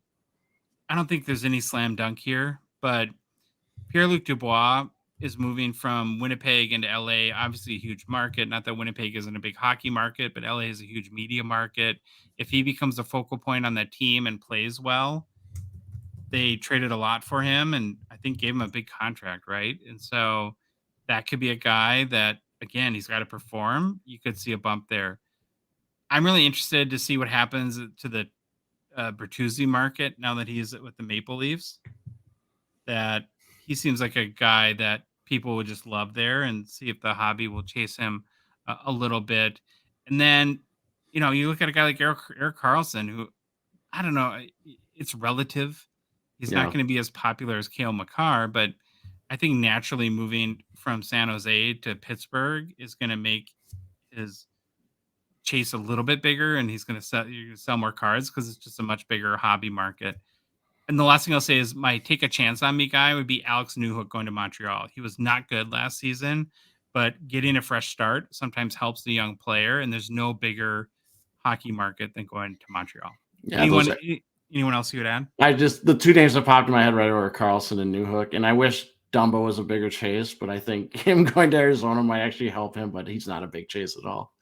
I don't think there's any slam dunk here, but Pierre-Luc Dubois is moving from Winnipeg into LA, obviously a huge market. Not that Winnipeg isn't a big hockey market, but LA is a huge media market. If he becomes a focal point on that team and plays well, they traded a lot for him and I think gave him a big contract, right? And so that could be a guy that, again, he's got to perform. You could see a bump there. I'm really interested to see what happens to the Bertuzzi market now that he's with the Maple Leafs. That he seems like a guy that people would just love there, and see if the hobby will chase him a little bit. And then, you look at a guy like Erik Karlsson, who, I don't know, it's relative. He's not going to be as popular as Cale Makar, but I think naturally moving from San Jose to Pittsburgh is going to make his chase a little bit bigger, and he's going to sell more cards because it's just a much bigger hobby market. And the last thing I'll say is my take a chance on me guy would be Alex Newhook going to Montreal. He was not good last season, but getting a fresh start sometimes helps the young player, and there's no bigger hockey market than going to Montreal. Yeah, anyone else you would add? The 2 names that popped in my head right away were Karlsson and Newhook, and I wish Dumbo was a bigger chase, but I think him going to Arizona might actually help him, but he's not a big chase at all.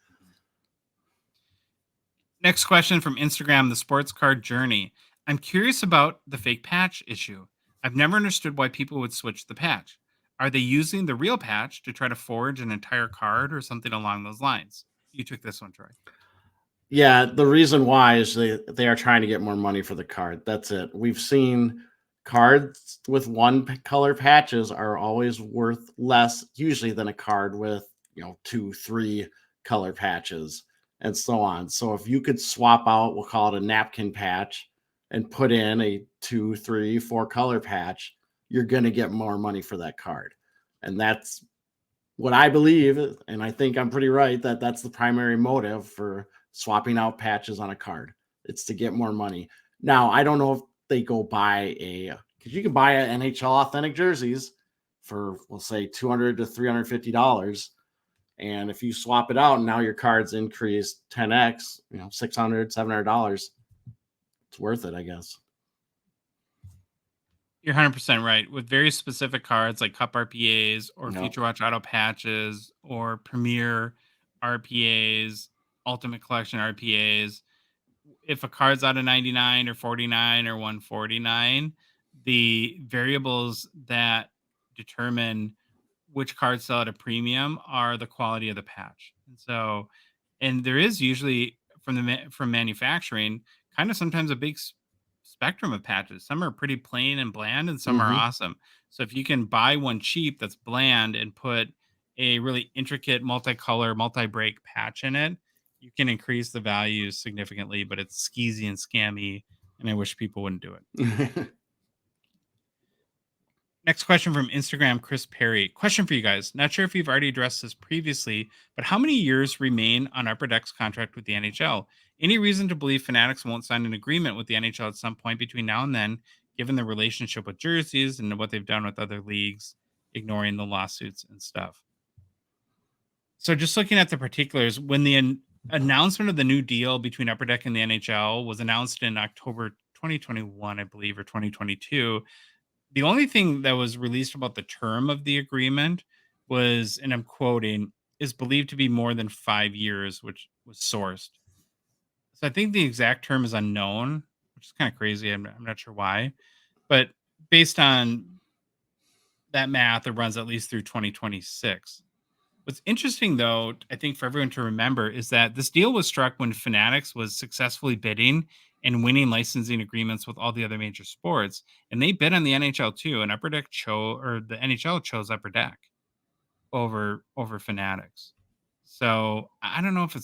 Next question from Instagram, the Sports Card Journey. I'm curious about the fake patch issue. I've never understood why people would switch the patch. Are they using the real patch to try to forge an entire card or something along those lines? You took this one, Troy. Yeah, the reason why is they are trying to get more money for the card. That's it. We've seen cards with one color patches are always worth less usually than a card with, 2, 3 color patches and so on. So if you could swap out, we'll call it a napkin patch, and put in a 2, 3, 4 color patch, you're going to get more money for that card. And that's what I believe, and I think I'm pretty right, that that's the primary motive for swapping out patches on a card. It's to get more money. Now, I don't know if they go buy because you can buy an NHL authentic jerseys for, we'll say, $200 to $350. And if you swap it out and now your cards increase 10x, $600, $700, it's worth it, I guess. You're 100% right. With very specific cards like Cup RPAs or Yep. Future Watch Auto Patches or Premier RPAs, Ultimate Collection RPAs, if a card's out of 99 or 49 or 149, the variables that determine which cards sell at a premium are the quality of the patch. And there is usually from manufacturing kind of sometimes a big spectrum of patches. Some are pretty plain and bland, and some are Mm-hmm. awesome. So if you can buy one cheap that's bland and put a really intricate multicolor, multi-break patch in it, you can increase the value significantly. But it's skeezy and scammy, and I wish people wouldn't do it. Next question from Instagram, Chris Perry. Question for you guys. Not sure if you've already addressed this previously, but how many years remain on Upper Deck's contract with the NHL? Any reason to believe Fanatics won't sign an agreement with the NHL at some point between now and then, given the relationship with jerseys and what they've done with other leagues, ignoring the lawsuits and stuff? So just looking at the particulars, when the announcement of the new deal between Upper Deck and the NHL was announced in October 2021, I believe, or 2022, the only thing that was released about the term of the agreement was, and I'm quoting, is believed to be more than 5 years, which was sourced. So I think the exact term is unknown, which is kind of crazy. I'm not sure why, but based on that math, it runs at least through 2026. What's interesting, though, I think for everyone to remember is that this deal was struck when Fanatics was successfully bidding and winning licensing agreements with all the other major sports, and they bid on the NHL too. And Upper Deck the NHL chose Upper Deck over Fanatics. So I don't know if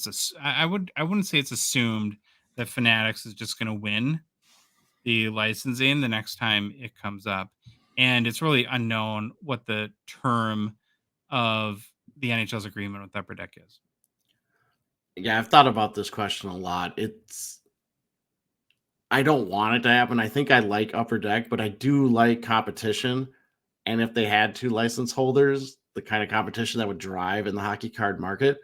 I wouldn't say it's assumed that Fanatics is just going to win the licensing the next time it comes up, and it's really unknown what the term of the NHL's agreement with Upper Deck is. Yeah, I've thought about this question a lot. I don't want it to happen. I think I like Upper Deck, but I do like competition. And if they had two license holders, the kind of competition that would drive in the hockey card market.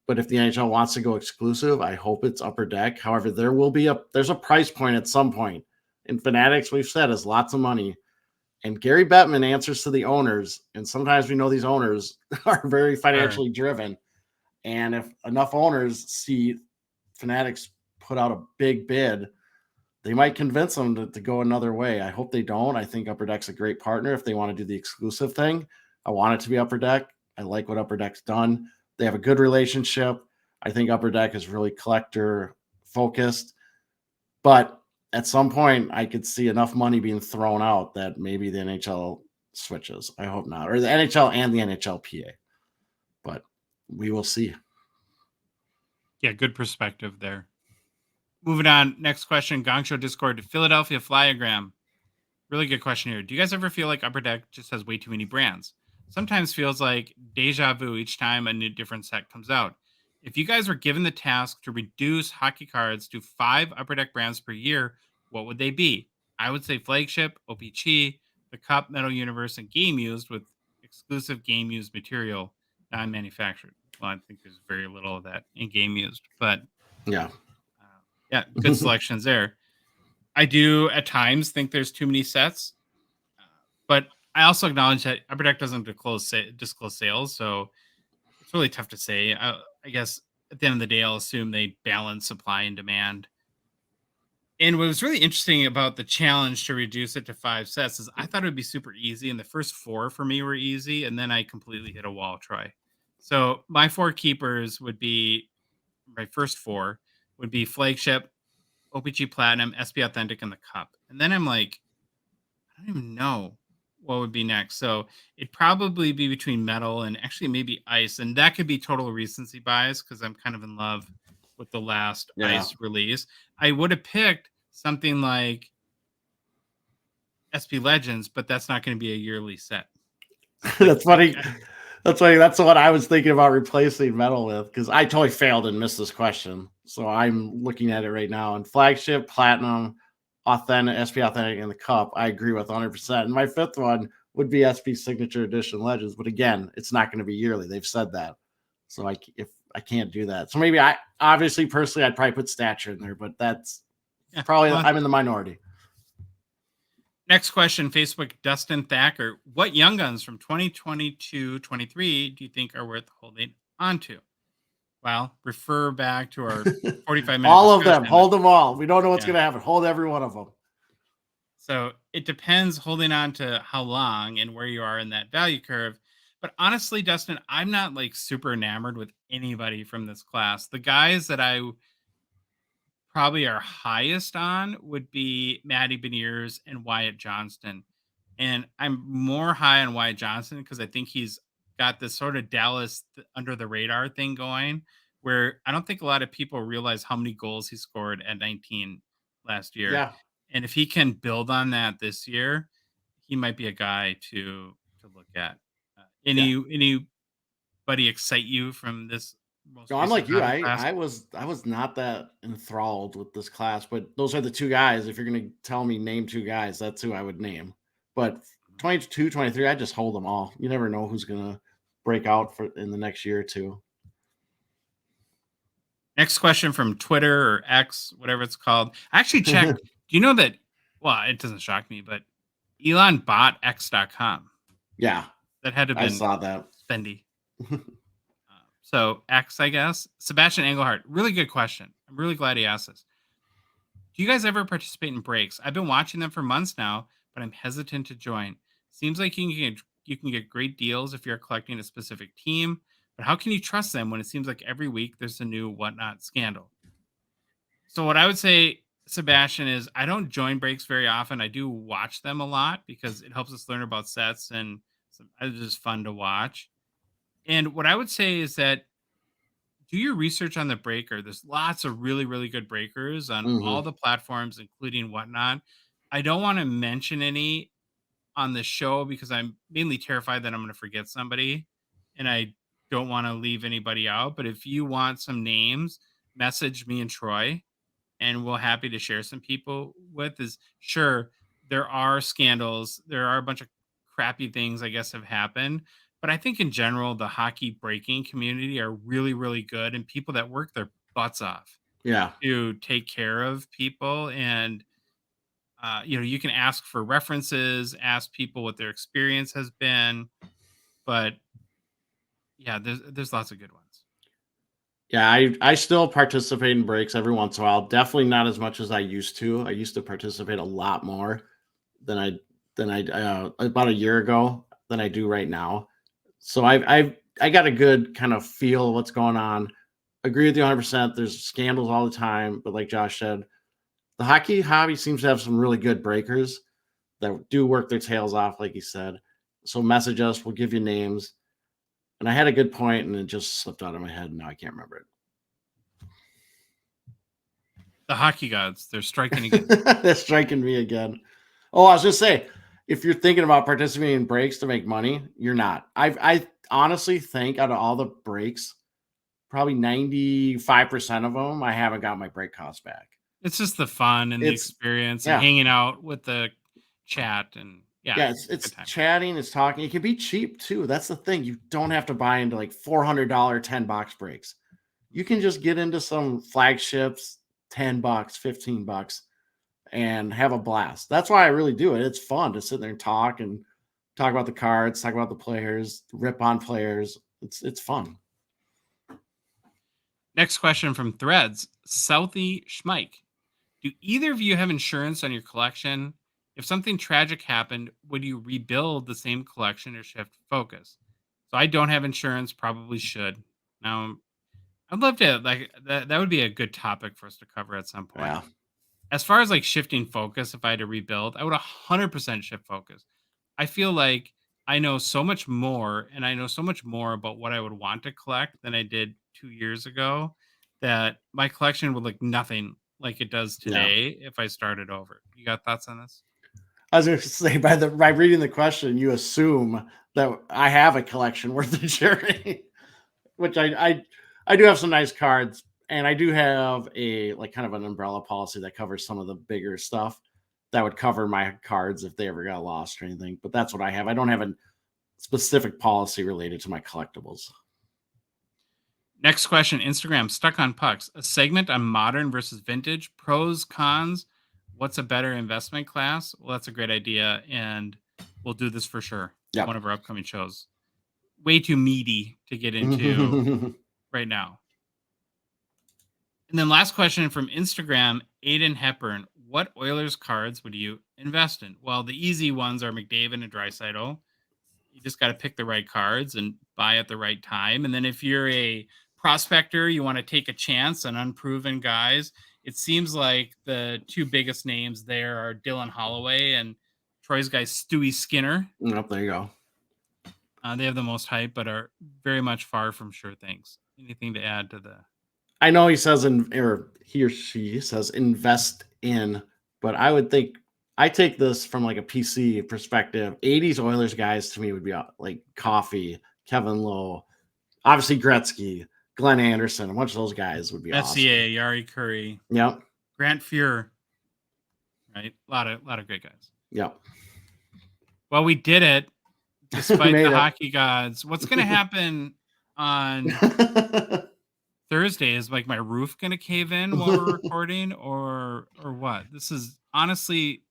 But if the NHL wants to go exclusive, I hope it's Upper Deck. However, there's a price point at some point. In Fanatics, we've said, is lots of money. And Gary Bettman answers to the owners. And sometimes we know these owners are very financially driven. And if enough owners see Fanatics put out a big bid, they might convince them to go another way. I hope they don't. I think Upper Deck's a great partner if they want to do the exclusive thing. I want it to be Upper Deck. I like what Upper Deck's done. They have a good relationship. I think Upper Deck is really collector focused. But at some point, I could see enough money being thrown out that maybe the NHL switches. I hope not. Or the NHL and the NHLPA. But we will see. Yeah, good perspective there. Moving on. Next question. Gongshow Discord. Philadelphia Flyagram. Really good question here. Do you guys ever feel like Upper Deck just has way too many brands? Sometimes feels like deja vu each time a new different set comes out. If you guys were given the task to reduce hockey cards to 5 Upper Deck brands per year, what would they be? I would say Flagship, OPG, the Cup, Metal Universe, and Game Used with exclusive Game Used material, non-manufactured. Well, I think there's very little of that in Game Used, but yeah, good selections there. I do at times think there's too many sets, but I also acknowledge that Upper Deck doesn't disclose sales, so it's really tough to say. I guess at the end of the day, I'll assume they balance supply and demand. And what was really interesting about the challenge to reduce it to 5 sets is I thought it would be super easy, and the first 4 for me were easy, and then I completely hit a wall, Troy. So my 4 keepers would be, my first 4 would be Flagship, OPG Platinum, SP Authentic, and the Cup. And then I'm like, don't even know what would be next. So it'd probably be between metal and actually maybe ice. And that could be total recency bias because I'm kind of in love with the last Yeah. ice release. I would have picked something like SP Legends, but that's not going to be a yearly set. That's funny. That's funny. That's what I was thinking about replacing metal with, because I totally failed and missed this question. So I'm looking at it right now. And flagship, platinum, authentic, SP authentic, and the cup, I agree with 100%. And my fifth one would be SP signature edition legends. But again, it's not going to be yearly. They've said that. So if I can't do that. So maybe obviously personally, I'd probably put Stature in there, but that's probably, I'm in the minority. Next question, Facebook, Dustin Thacker. What Young Guns from 2022-23 do you think are worth holding on to? Well, refer back to our 45-minute all of them. Hold them all. We don't know what's going to happen. Hold every one of them. So it depends holding on to how long and where you are in that value curve. But honestly, Dustin, I'm not like super enamored with anybody from this class. The guys that I probably are highest on would be Matty Beniers and Wyatt Johnston. And I'm more high on Wyatt Johnston because I think he's got this sort of Dallas under the radar thing going where I don't think a lot of people realize how many goals he scored at 19 last year. Yeah. And if he can build on that this year, he might be a guy to look at. Anybody excite you from this? No, I'm like you. I was not that enthralled with this class, but those are the two guys. If you're going to tell me name two guys, that's who I would name. But 22, 23, I just hold them all. You never know who's going to break out in the next year or two. Next question from Twitter or X, whatever it's called. I actually checked. Do you know that? Well, it doesn't shock me, but Elon bought X.com. Yeah. That had to have been I saw that. spendy. So X, I guess. Sebastian Engelhardt, really good question. I'm really glad he asked this. Do you guys ever participate in breaks? I've been watching them for months now, but I'm hesitant to join. Seems like you can get great deals if you're collecting a specific team, but how can you trust them when it seems like every week there's a new whatnot scandal? So what I would say, Sebastian, is I don't join breaks very often. I do watch them a lot because it helps us learn about sets and it's just fun to watch. And what I would say is that do your research on the breaker. There's lots of really, really good breakers on all the platforms, including Whatnot. I don't want to mention any on the show because I'm mainly terrified that I'm going to forget somebody and I don't want to leave anybody out. But if you want some names, message me and Troy and we're happy to share some people with. Is sure there are scandals, there are a bunch of crappy things I guess have happened, but I think in general the hockey breaking community are really, really good and people that work their butts off to take care of people. And you can ask for references, ask people what their experience has been, but yeah, there's lots of good ones. Yeah, I still participate in breaks every once in a while. Definitely not as much as I used to. I used to participate a lot more than I about a year ago than I do right now. So I got a good kind of feel of what's going on. Agree with you 100%. There's scandals all the time, but like Josh said, the hockey hobby seems to have some really good breakers that do work their tails off, like you said. So message us. We'll give you names. And I had a good point, and it just slipped out of my head. And now I can't remember it. The hockey gods, they're striking again. They're striking me again. Oh, I was just saying, if you're thinking about participating in breaks to make money, you're not. I honestly think out of all the breaks, probably 95% of them, I haven't got my break costs back. It's just the fun and the experience and hanging out with the chat and it's chatting, it's talking. It can be cheap too. That's the thing. You don't have to buy into like $400 $10 breaks. You can just get into some flagships, $10, $15, and have a blast. That's why I really do it. It's fun to sit there and talk about the cards, talk about the players, rip on players. It's fun. Next question from Threads, Southie Schmike. Do either of you have insurance on your collection? If something tragic happened, would you rebuild the same collection or shift focus? So I don't have insurance, probably should. Now, I'd love to, like, that would be a good topic for us to cover at some point. Yeah. as far as like shifting focus, if I had to rebuild, I would 100% shift focus. I feel like I know so much more, and I know so much more about what I would want to collect than I did 2 years ago, that my collection would look nothing like it does today if I started over. You got thoughts on this? I was going to say, by reading the question, you assume that I have a collection worth of sharing, which I do have some nice cards, and I do have a like kind of an umbrella policy that covers some of the bigger stuff that would cover my cards if they ever got lost or anything. But that's what I have. I don't have a specific policy related to my collectibles. Next question, Instagram, Stuck on Pucks, a segment on modern versus vintage, pros, cons. What's a better investment class? Well, that's a great idea, and we'll do this for sure. Yeah, one of our upcoming shows. Way too meaty to get into right now. And then last question from Instagram, Aiden Hepburn. What Oilers cards would you invest in? Well, the easy ones are McDavid and Draisaitl. You just got to pick the right cards and buy at the right time. And then if you're a prospector, you want to take a chance on unproven guys. It seems like the two biggest names there are Dylan Holloway and Troy's guy Stewie Skinner. Yep, there you go. They have the most hype, but are very much far from sure things. Anything to add to the? I know he says or he or she says invest in, but I would think I take this from like a PC perspective. 80s Oilers guys to me would be like Coffey, Kevin Lowe, obviously Gretzky, Glenn Anderson. A bunch of those guys would be SCA, awesome. Yari Curry. Yep. Grant Fuhr. Right? A lot of great guys. Yep. Well, we did it. Despite the hockey gods. What's going to happen on Thursday? Is like my roof going to cave in while we're recording or what? This is honestly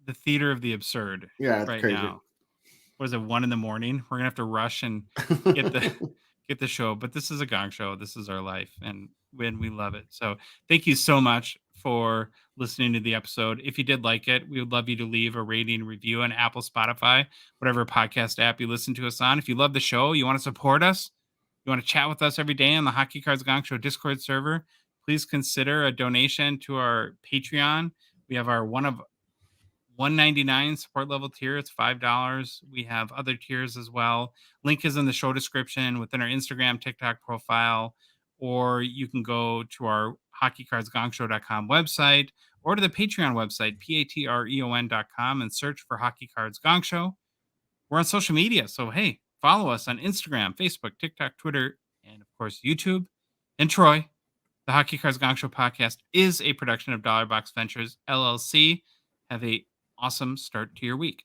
the theater of the absurd right crazy. Now. What is it, 1 a.m? We're going to have to rush and get the show, but this is a gong show. This is our life, and we love it. So thank you so much for listening to the episode. If you did like it, we would love you to leave a rating review on Apple, Spotify, whatever podcast app you listen to us on. If you love the show, you want to support us, you want to chat with us every day on the Hockey Cards Gongshow Discord server, please consider a donation to our Patreon. We have our $1.99 support level tier. It's $5. We have other tiers as well. Link is in the show description within our Instagram, TikTok profile, or you can go to our hockeycardsgongshow.com website or to the Patreon website, patreon.com, and search for Hockey Cards Gong Show. We're on social media, so hey, follow us on Instagram, Facebook, TikTok, Twitter, and of course, YouTube. And Troy, the Hockey Cards Gong Show podcast is a production of Dollar Box Ventures, LLC. Have a awesome start to your week.